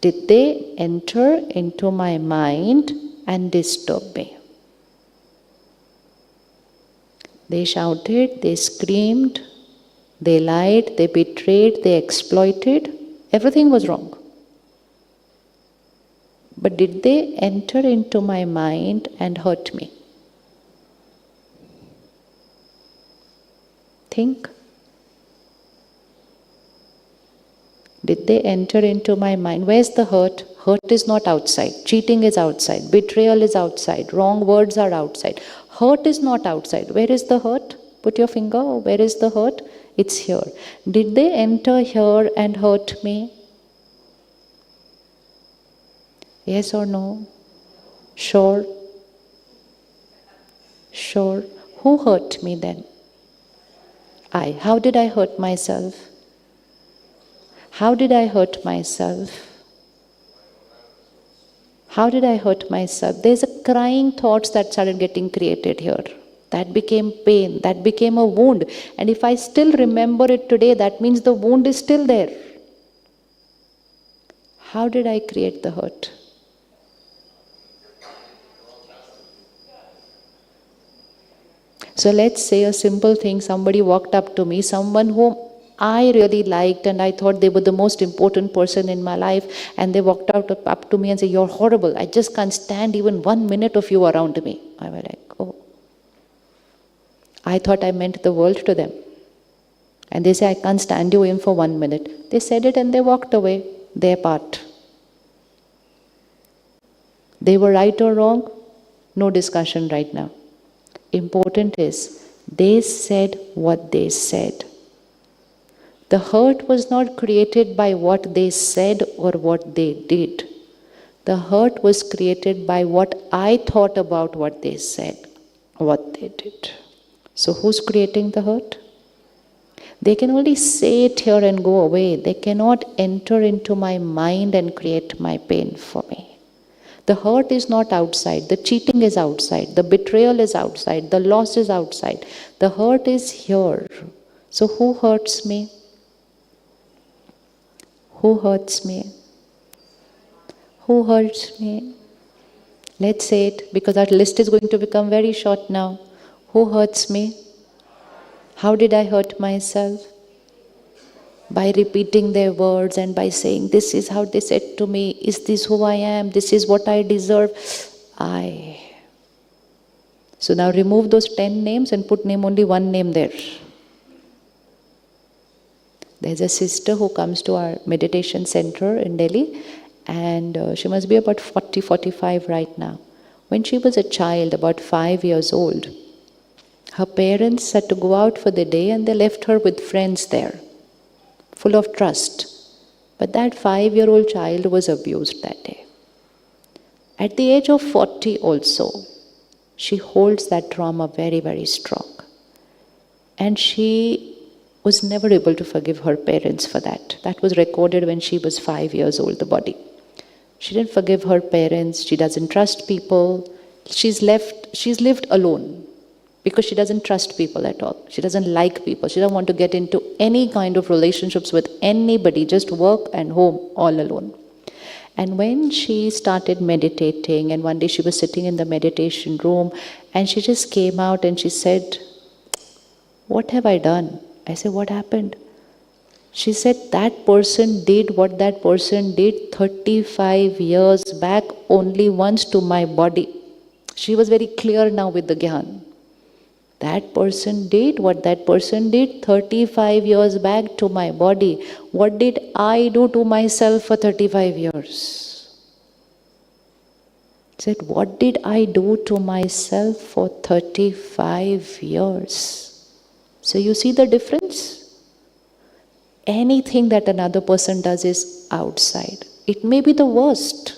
Did they enter into my mind and disturb me? They shouted, they screamed, they lied, they betrayed, they exploited. Everything was wrong. But did they enter into my mind and hurt me? Think. Did they enter into my mind? Where's the hurt? Hurt is not outside. Cheating is outside. Betrayal is outside. Wrong words are outside. Hurt is not outside. Where is the hurt? Put your finger. Where is the hurt? It's here. Did they enter here and hurt me? Yes or no? Sure? Sure. Who hurt me then? I. How did I hurt myself? How did I hurt myself? How did I hurt myself? There's a crying thoughts that started getting created here. That became pain. That became a wound. And if I still remember it today, that means the wound is still there. How did I create the hurt? So let's say a simple thing, somebody walked up to me, someone whom I really liked and I thought they were the most important person in my life, and they walked up to me and said, "You're horrible. I just can't stand even 1 minute of you around me." I was like, oh. I thought I meant the world to them. And they say, "I can't stand you even for 1 minute." They said it and they walked away, their part. They were right or wrong? No discussion right now. Important is, they said what they said. The hurt was not created by what they said or what they did. The hurt was created by what I thought about what they said, what they did. So who's creating the hurt? They can only say it here and go away. They cannot enter into my mind and create my pain for me. The hurt is not outside. The cheating is outside. The betrayal is outside. The loss is outside. The hurt is here. So who hurts me? Who hurts me? Who hurts me? Let's say it, because our list is going to become very short now. Who hurts me? How did I hurt myself? By repeating their words and by saying, "This is how they said to me. Is this who I am? This is what I deserve." I. So now remove those 10 names and put only one name there. There's a sister who comes to our meditation center in Delhi, and she must be about 40, 45 right now. When she was a child, about 5 years old, her parents had to go out for the day and they left her with friends there, full of trust. But that 5-year-old child was abused that day. At the age of 40 also, she holds that trauma very, very strong. And she was never able to forgive her parents for that. That was recorded when she was 5 years old, the body. She didn't forgive her parents. She doesn't trust people. She's lived alone because she doesn't trust people at all. She doesn't like people. She doesn't want to get into any kind of relationships with anybody, just work and home, all alone. And when she started meditating, and one day she was sitting in the meditation room, and she just came out and she said, "What have I done?" I said, "What happened?" She said, "That person did what that person did 35 years back only once to my body." She was very clear now with the Gyan. That person did what that person did 35 years back to my body. What did I do to myself for 35 years? She said, what did I do to myself for 35 years? So you see the difference? Anything that another person does is outside. It may be the worst,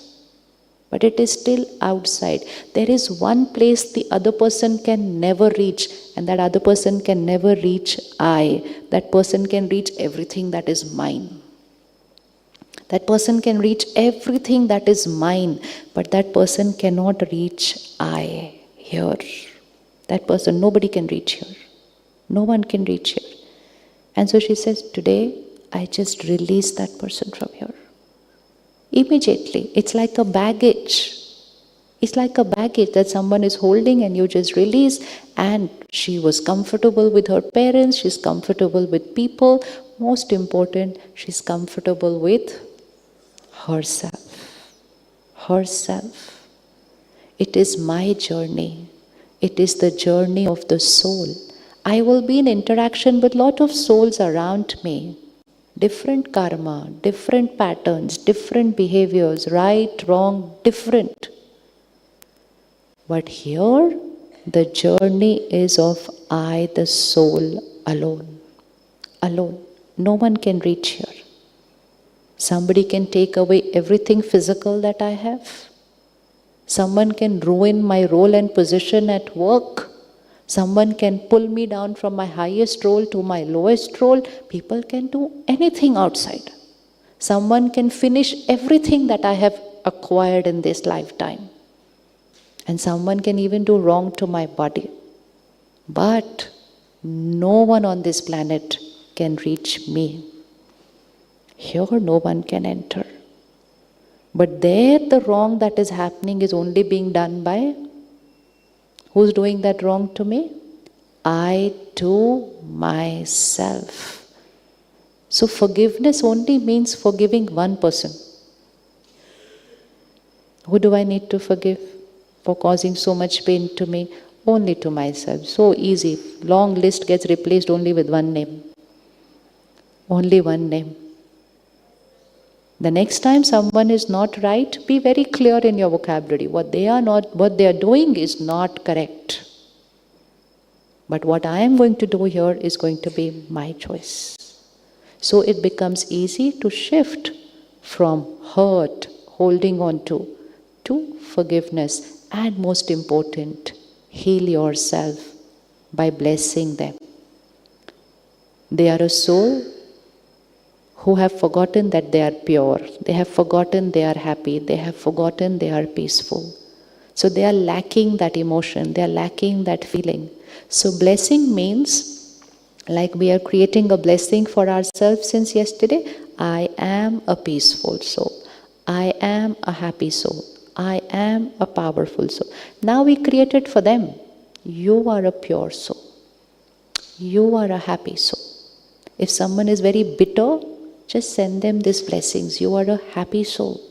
but it is still outside. There is one place the other person can never reach, and that other person can never reach I. That person can reach everything that is mine. That person can reach everything that is mine, but that person cannot reach I here. That person, nobody can reach here. No one can reach here. And so she says, today, I just release that person from here. Immediately, it's like a baggage. It's like a baggage that someone is holding and you just release. And she was comfortable with her parents, she's comfortable with people. Most important, she's comfortable with herself. Herself. It is my journey. It is the journey of the soul. I will be in interaction with a lot of souls around me. different karma, different patterns, different behaviors, right, wrong, different. But here, the journey is of I, the soul, alone. Alone. No one can reach here. Somebody can take away everything physical that I have. Someone can ruin my role and position at work. Someone can pull me down from my highest role to my lowest role. People can do anything outside. Someone can finish everything that I have acquired in this lifetime. And someone can even do wrong to my body. But no one on this planet can reach me. Here no one can enter. But there the wrong that is happening is only being done by, who's doing that wrong to me? I to myself. So forgiveness only means forgiving one person. Who do I need to forgive for causing so much pain to me? Only to myself. So easy. Long list gets replaced only with one name. Only one name. The next time someone is not right, be very clear in your vocabulary. What they are doing is not correct. But what I am going to do here is going to be my choice. So it becomes easy to shift from hurt, holding on to forgiveness. And most important, heal yourself by blessing them. They are a soul who have forgotten that they are pure. They have forgotten they are happy. They have forgotten they are peaceful. So they are lacking that emotion. They are lacking that feeling. So blessing means, like we are creating a blessing for ourselves since yesterday, I am a peaceful soul. I am a happy soul. I am a powerful soul. Now we create it for them. You are a pure soul. You are a happy soul. If someone is very bitter, just send them these blessings. You are a happy soul.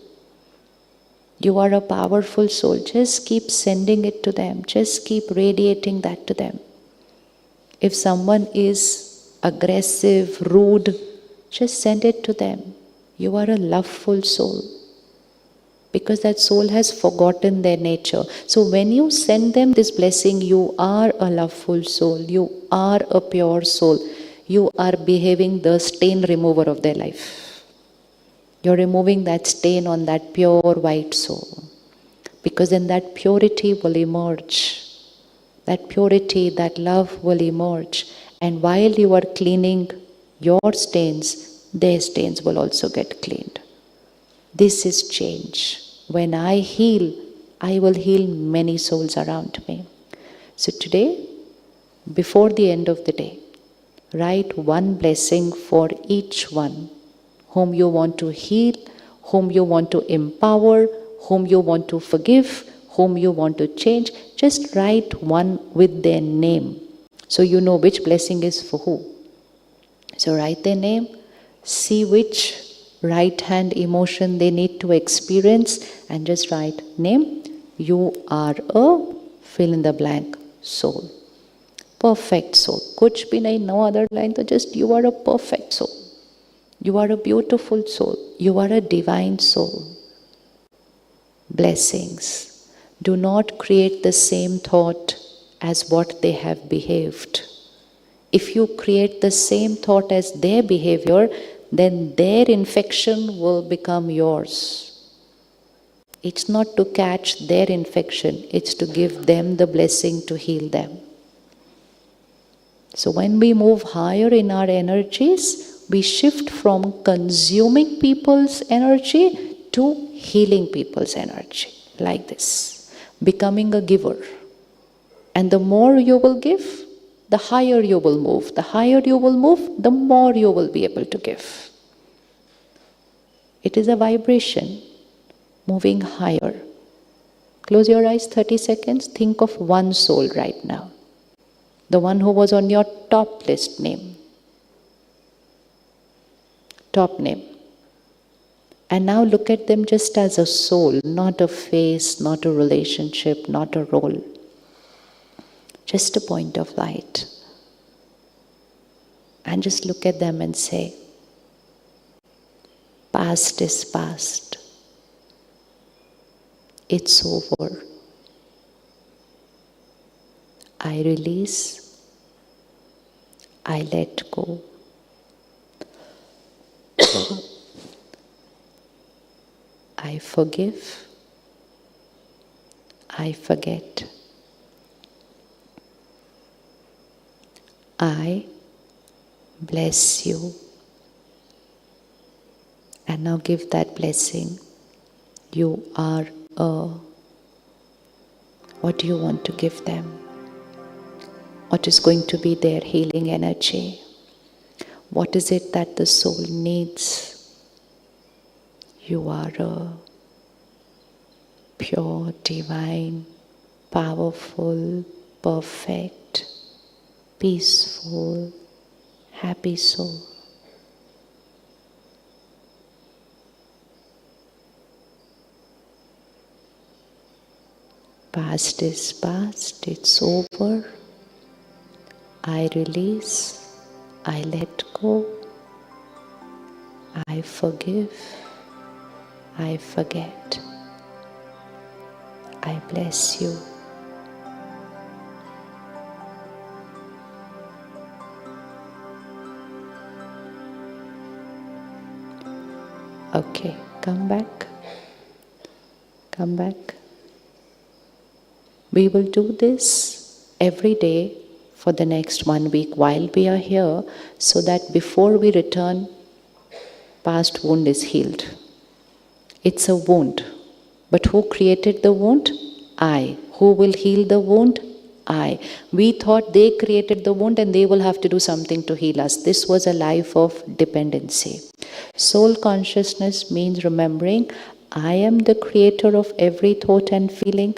You are a powerful soul. Just keep sending it to them. Just keep radiating that to them. If someone is aggressive, rude, just send it to them. You are a loveful soul. Because that soul has forgotten their nature. So when you send them this blessing, you are a loveful soul. You are a pure soul. You are behaving the stain remover of their life. You're removing that stain on that pure white soul. Because then that purity will emerge. That purity, that love will emerge. And while you are cleaning your stains, their stains will also get cleaned. This is change. When I heal, I will heal many souls around me. So today, before the end of the day, write one blessing for each one whom you want to heal, whom you want to empower, whom you want to forgive, whom you want to change. Just write one with their name so you know which blessing is for who. So write their name, see which right hand emotion they need to experience, and just write name. You are a fill in the blank soul. Perfect soul. Kuch bhi nahi, no other line, so just you are a perfect soul. You are a beautiful soul. You are a divine soul. Blessings. Do not create the same thought as what they have behaved. If you create the same thought as their behavior, then their infection will become yours. It's not to catch their infection, it's to give them the blessing to heal them. So when we move higher in our energies, we shift from consuming people's energy to healing people's energy, like this, becoming a giver. And the more you will give, the higher you will move. The higher you will move, the more you will be able to give. It is a vibration, moving higher. Close your eyes 30 seconds. Think of one soul right now. The one who was on your top list name. Top name. And now look at them just as a soul, not a face, not a relationship, not a role. Just a point of light. And just look at them and say, Past is past. It's over. I release. I let go. I forgive. I forget. I bless you. And now give that blessing. You are a. What do you want to give them? What is going to be their healing energy? What is it that the soul needs? You are a pure, divine, powerful, perfect, peaceful, happy soul. Past is past, it's over. I release, I let go, I forgive, I forget. I bless you. Okay, come back. Come back. We will do this every day for the next 1 week while we are here, so that before we return, past wound is healed. It's a wound. But who created the wound? I. Who will heal the wound? I. We thought they created the wound and they will have to do something to heal us. This was a life of dependency. Soul consciousness means remembering, I am the creator of every thought and feeling.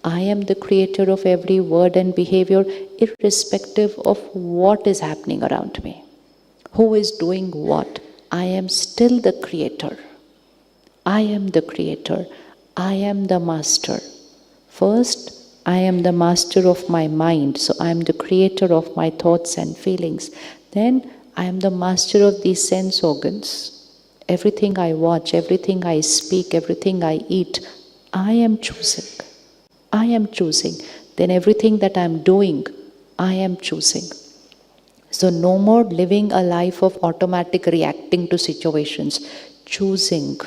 I am the creator of every word and behavior, irrespective of what is happening around me. Who is doing what? I am still the creator. I am the creator. I am the master. First, I am the master of my mind, so I am the creator of my thoughts and feelings. Then, I am the master of these sense organs. Everything I watch, everything I speak, everything I eat, I am choosing. I am choosing. Then everything that I am doing, I am choosing. So no more living a life of automatic reacting to situations. Choosing.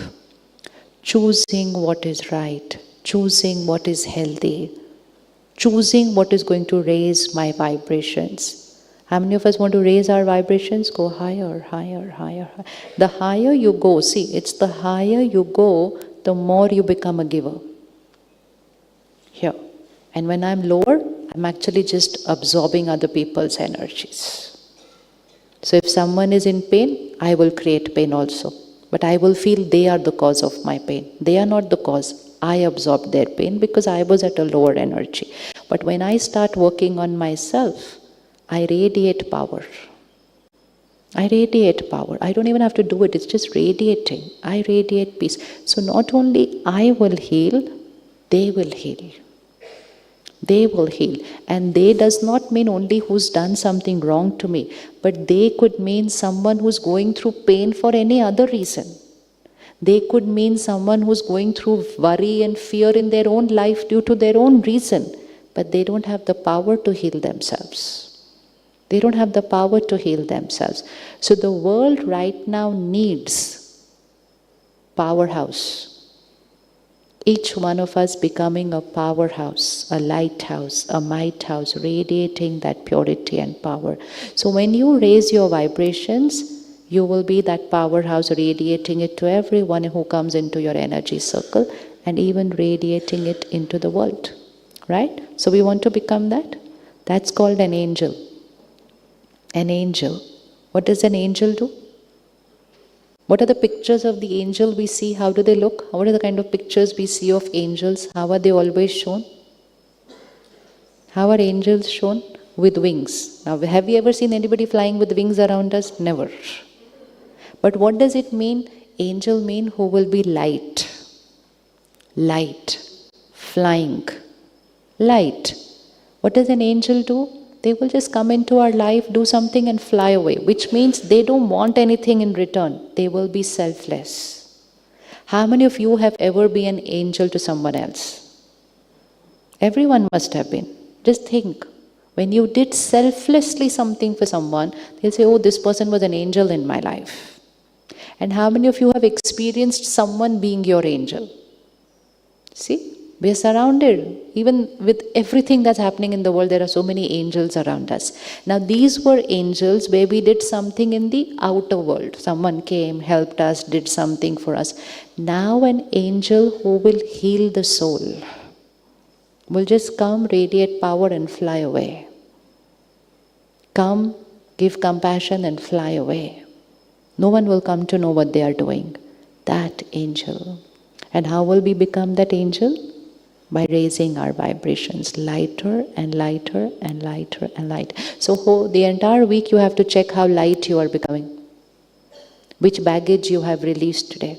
Choosing what is right. Choosing what is healthy. Choosing what is going to raise my vibrations. How many of us want to raise our vibrations? Go higher, higher, higher. The higher you go, see, it's the higher you go, the more you become a giver. Here. And when I'm lower, I'm actually just absorbing other people's energies. So if someone is in pain, I will create pain also. But I will feel they are the cause of my pain. They are not the cause. I absorbed their pain because I was at a lower energy. But when I start working on myself, I radiate power. I radiate power. I don't even have to do it. It's just radiating. I radiate peace. So not only I will heal, they will heal. They will heal. And they does not mean only who's done something wrong to me, but they could mean someone who's going through pain for any other reason. They could mean someone who's going through worry and fear in their own life due to their own reason, but they don't have the power to heal themselves. They don't have the power to heal themselves. So the world right now needs powerhouse. Each one of us becoming a powerhouse, a lighthouse, a might house, radiating that purity and power. So when you raise your vibrations, you will be that powerhouse, radiating it to everyone who comes into your energy circle and even radiating it into the world. Right? So we want to become that. That's called an angel. An angel. What does an angel do? What are the pictures of the angel we see? How do they look? What are the kind of pictures we see of angels? How are they always shown? How are angels shown? With wings. Now, have you ever seen anybody flying with wings around us? Never. But what does it mean? Angel mean who will be light. Light. Flying. Light. What does an angel do? They will just come into our life, do something and fly away, which means they don't want anything in return. They will be selfless. How many of you have ever been an angel to someone else? Everyone must have been. Just think. When you did selflessly something for someone, they'll say, oh, this person was an angel in my life. And how many of you have experienced someone being your angel? See, we are surrounded. Even with everything that's happening in the world, there are so many angels around us. Now, these were angels where we did something in the outer world. Someone came, helped us, did something for us. Now, an angel who will heal the soul will just come, radiate power and fly away. Come, give compassion and fly away. No one will come to know what they are doing. That angel. And how will we become that angel? By raising our vibrations lighter and lighter and lighter and lighter. So the entire week you have to check how light you are becoming. Which baggage you have released today.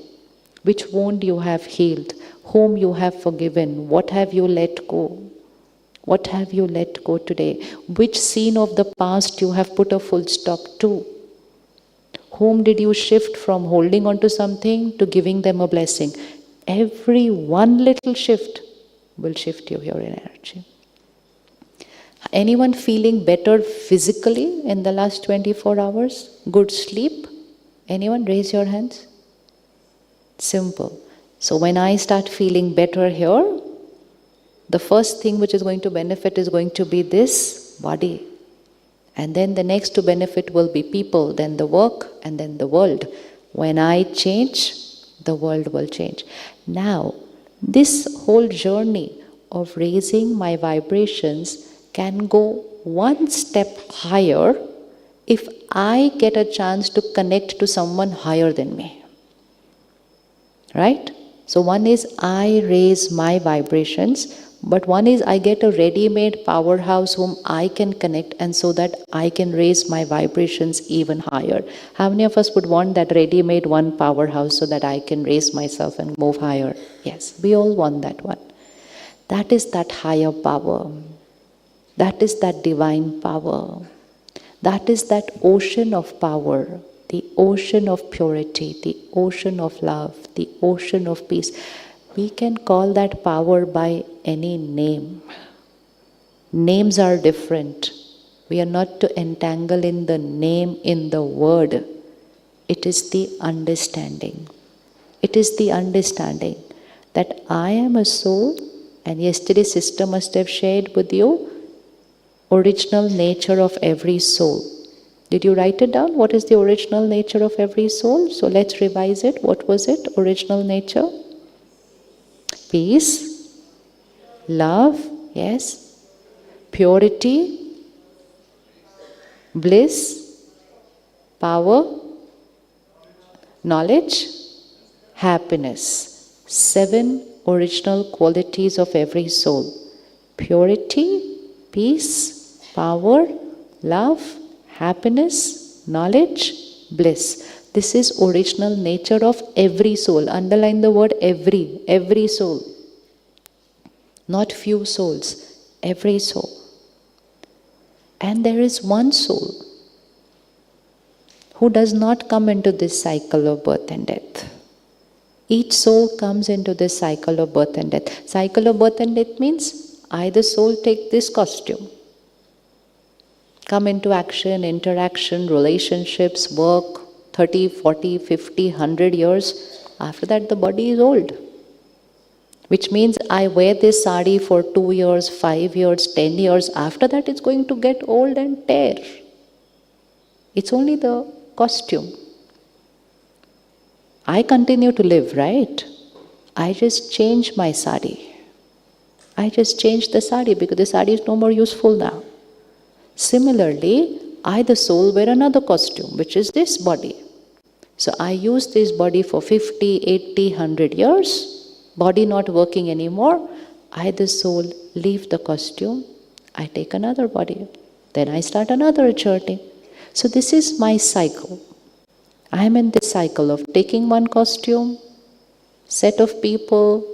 Which wound you have healed. Whom you have forgiven. What have you let go? What have you let go today? Which scene of the past you have put a full stop to? Whom did you shift from holding on to something to giving them a blessing? Every one little shift will shift your energy. Anyone feeling better physically in the last 24 hours? Good sleep? Anyone? Raise your hands. Simple. So when I start feeling better here, the first thing which is going to benefit is going to be this body. And then the next to benefit will be people, then the work, and then the world. When I change, the world will change. Now, this whole journey of raising my vibrations can go one step higher if I get a chance to connect to someone higher than me. Right? So one is I raise my vibrations, but one is I get a ready-made powerhouse whom I can connect, and so that I can raise my vibrations even higher. How many of us would want that ready-made one powerhouse so that I can raise myself and move higher? Yes, we all want that one. That is that higher power. That is that divine power. That is that ocean of power, the ocean of purity, the ocean of love, the ocean of peace. We can call that power by any name. Names are different. We are not to entangle in the name, in the word. It is the understanding. It is the understanding that I am a soul, and yesterday sister must have shared with you original nature of every soul. Did you write it down? What is the original nature of every soul? So let's revise it. What was it? Original nature? Peace, love, yes, purity, bliss, power, knowledge, happiness. 7 original qualities of every soul. Purity, peace, power, love, happiness, knowledge, bliss. This is original nature of every soul. Underline the word every soul. Not few souls, every soul. And there is one soul who does not come into this cycle of birth and death. Each soul comes into this cycle of birth and death. Cycle of birth and death means either soul take this costume, come into action, interaction, relationships, work, 30, 40, 50, 100 years. After that, the body is old. Which means I wear this sari for 2 years, 5 years, 10 years. After that, it's going to get old and tear. It's only the costume. I continue to live, right? I just change my sari. I just change the sari because the sari is no more useful now. Similarly, I, the soul, wear another costume, which is this body. So I use this body for 50, 80, 100 years, body not working anymore. I, the soul, leave the costume, I take another body. Then I start another journey. So this is my cycle. I am in this cycle of taking one costume, set of people,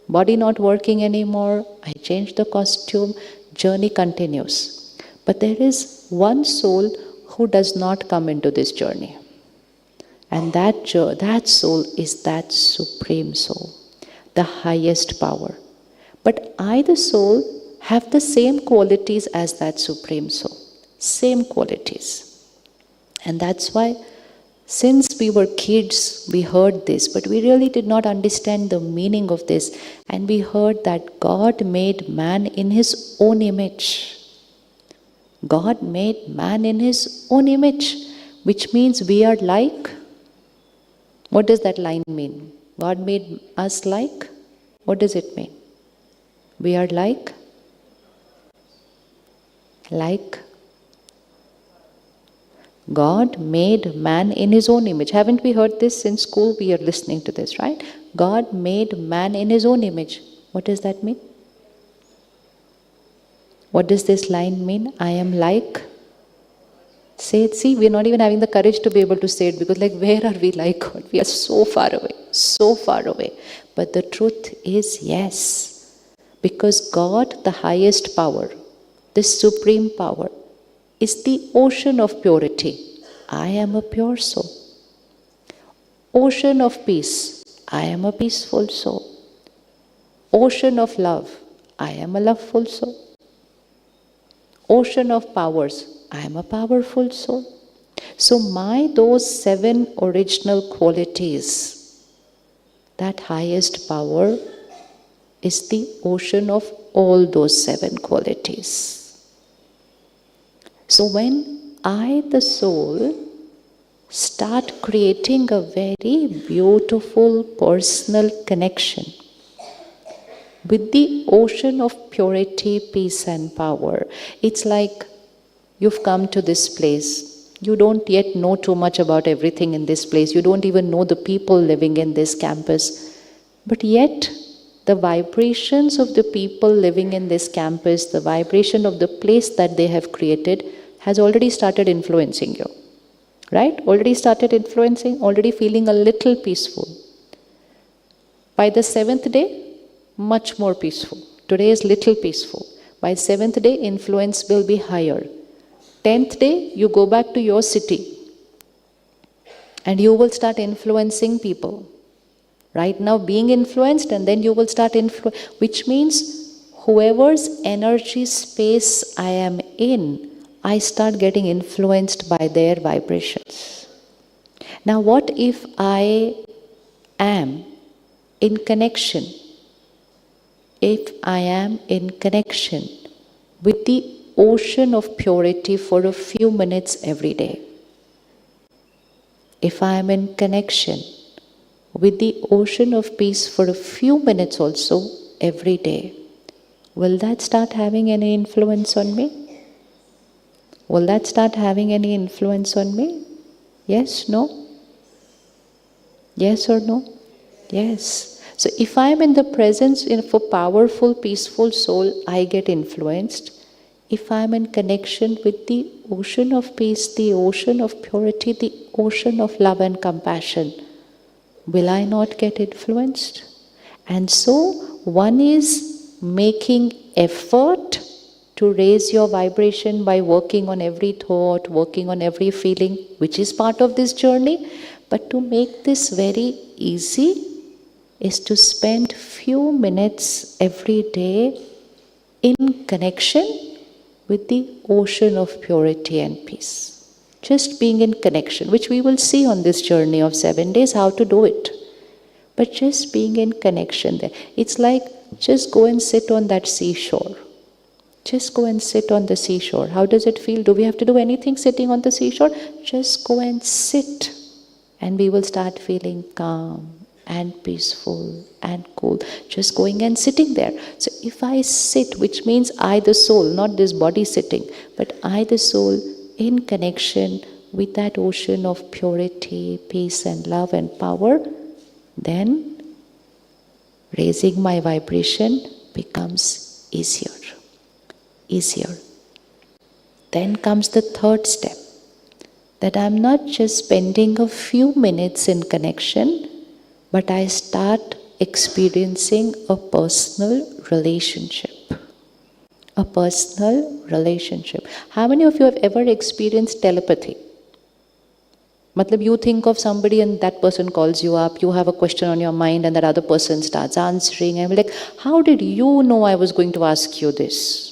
body not working anymore, I change the costume, journey continues. But there is one soul who does not come into this journey. And that soul is that supreme soul, the highest power. But I, the soul, have the same qualities as that supreme soul. Same qualities. And that's why, since we were kids, we heard this, but we really did not understand the meaning of this. And we heard that God made man in his own image. God made man in his own image, which means we are like. What does that line mean? God made us like? What does it mean? We are like? God made man in his own image. Haven't we heard this in school? We are listening to this, right? God made man in his own image. What does that mean? What does this line mean? I am like. Say it. See, we're not even having the courage to be able to say it, because where are we like God? We are so far away, so far away. But the truth is yes. Because God, the highest power, the supreme power, is the ocean of purity. I am a pure soul. Ocean of peace. I am a peaceful soul. Ocean of love. I am a loveful soul. Ocean of powers. I am a powerful soul. So those 7 original qualities, that highest power is the ocean of all those 7 qualities. So when I, the soul, start creating a very beautiful personal connection with the ocean of purity, peace and power, it's like you've come to this place. You don't yet know too much about everything in this place. You don't even know the people living in this campus. But yet, the vibrations of the people living in this campus, the vibration of the place that they have created, has already started influencing you. Right? Already started influencing, already feeling a little peaceful. By the 7th day, much more peaceful. Today is little peaceful. By 7th day, influence will be higher. 10th day, you go back to your city and you will start influencing people. Right now being influenced, and then you will start which means whoever's energy space I am in, I start getting influenced by their vibrations. Now what if I am in connection? If I am in connection with the ocean of purity for a few minutes every day. If I am in connection with the ocean of peace for a few minutes also every day, will that start having any influence on me? Will that start having any influence on me? Yes, no? Yes or no? Yes. So if I am in the presence of a powerful, peaceful soul, I get influenced. If I am in connection with the ocean of peace, the ocean of purity, the ocean of love and compassion, will I not get influenced? And so one is making effort to raise your vibration by working on every thought, working on every feeling, which is part of this journey. But to make this very easy is to spend few minutes every day in connection with the ocean of purity and peace. Just being in connection, which we will see on this journey of 7 days, how to do it. But just being in connection there. It's like just go and sit on that seashore. Just go and sit on the seashore. How does it feel? Do we have to do anything sitting on the seashore? Just go and sit. And we will start feeling calm and peaceful and cool. Just going and sitting there. So if I sit, which means I the soul, not this body sitting, but I the soul in connection with that ocean of purity, peace and love and power, then raising my vibration becomes easier. Easier. Then comes the 3rd step, that I'm not just spending a few minutes in connection, but I start experiencing a personal relationship A personal relationship. How many of you have ever experienced telepathy? Matlab, you think of somebody and that person calls you up, you have a question on your mind and that other person starts answering. I'm like, how did you know I was going to ask you this?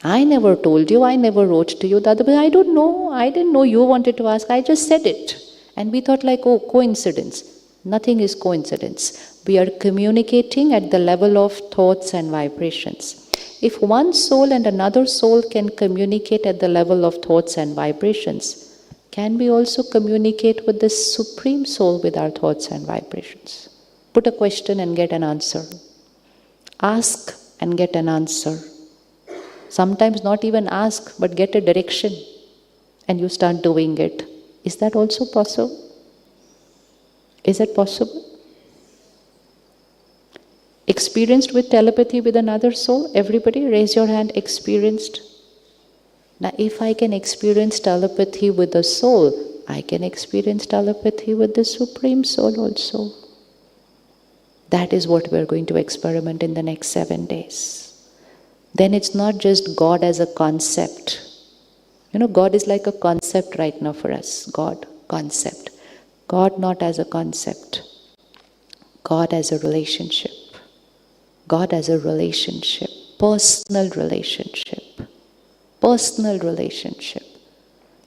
I never told you, I never wrote to you. The other person, I don't know, I didn't know you wanted to ask, I just said it. And we thought like, oh, coincidence. Nothing is coincidence. We are communicating at the level of thoughts and vibrations. If one soul and another soul can communicate at the level of thoughts and vibrations, can we also communicate with the Supreme Soul with our thoughts and vibrations? Put a question and get an answer. Ask and get an answer. Sometimes not even ask, but get a direction and you start doing it. Is that also possible? Is it possible? Experienced with telepathy with another soul? Everybody raise your hand, experienced. Now if I can experience telepathy with the soul, I can experience telepathy with the Supreme Soul also. That is what we are going to experiment in the next 7 days. Then it's not just God as a concept. You know, God is like a concept right now for us. God, concept. God not as a concept. God as a relationship. God as a relationship. Personal relationship. Personal relationship.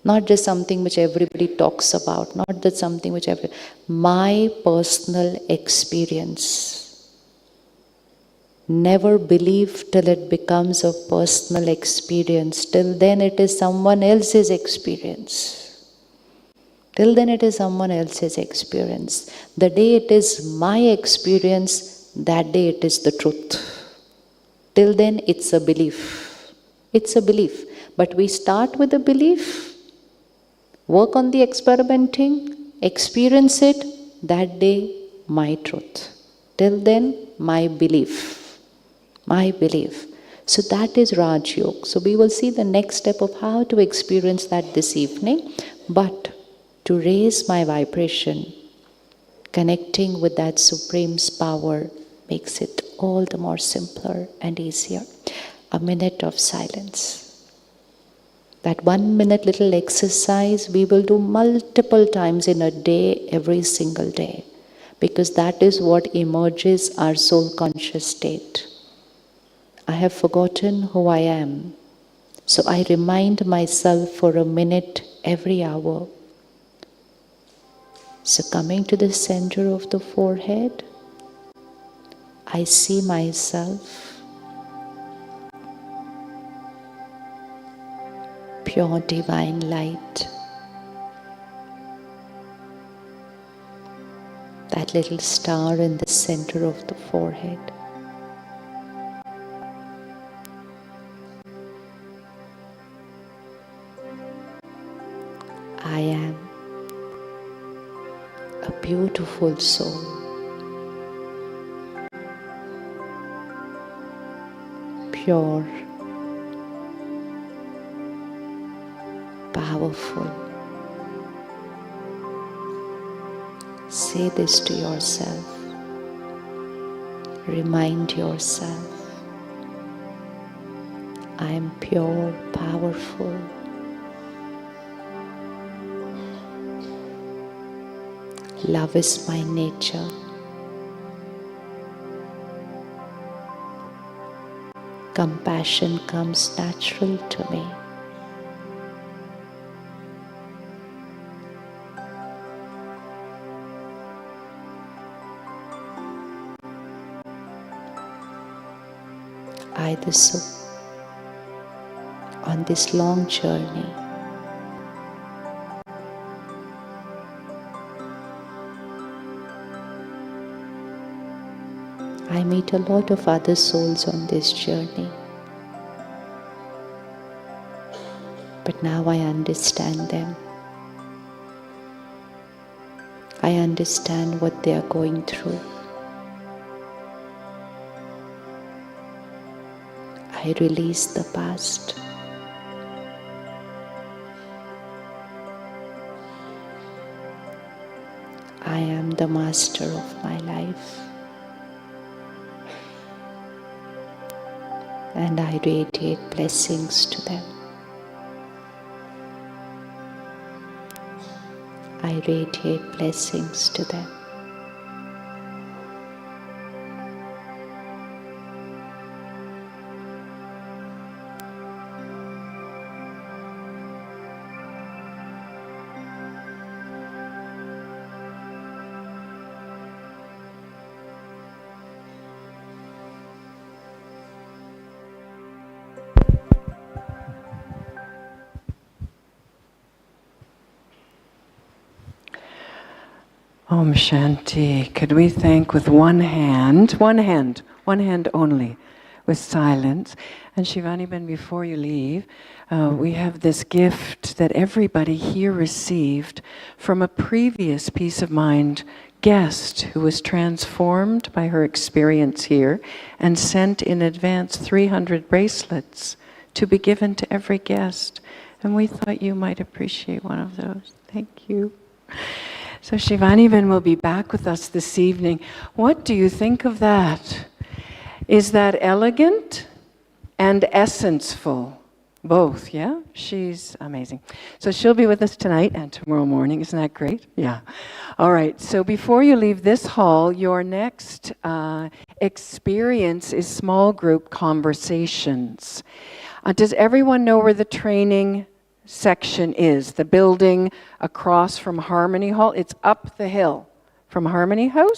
Not just something which everybody talks about. Not just something which my personal experience. Never believe till it becomes a personal experience. Till then it is someone else's experience. Till then it is someone else's experience. The day it is my experience, that day it is the truth. Till then it's a belief. It's a belief. But we start with a belief, work on the experimenting, experience it, that day my truth. Till then my belief. My belief. So that is Raj Yoga. So we will see the next step of how to experience that this evening. But to raise my vibration, connecting with that Supreme's power makes it all the more simpler and easier. A minute of silence. That 1 minute little exercise we will do multiple times in a day, every single day. Because that is what emerges our soul conscious state. I have forgotten who I am. So I remind myself for a minute every hour. So coming to the center of the forehead, I see myself, pure divine light. That little star in the center of the forehead. I am a beautiful soul, pure, powerful. Say this to yourself. Remind yourself, I am pure, powerful. Love is my nature. Compassion comes natural to me. On this long journey, I meet a lot of other souls on this journey. But now I understand them. I understand what they are going through. I release the past. I am the master of my life. and I radiate blessings to them. I radiate blessings to them. Om Shanti. Could we thank with one hand only, with silence. And Shivani Ben, before you leave, we have this gift that everybody here received from a previous Peace of Mind guest who was transformed by her experience here and sent in advance 300 bracelets to be given to every guest. And we thought you might appreciate one of those. Thank you. So Shivani Ben will be back with us this evening. What do you think of that? Is that elegant and essenceful? Both, yeah? She's amazing. So she'll be with us tonight and tomorrow morning. Isn't that great? Yeah. All right. So before you leave this hall, your next experience is small group conversations. Does everyone know where the training section is? The building across from Harmony Hall? It's up the hill from Harmony House.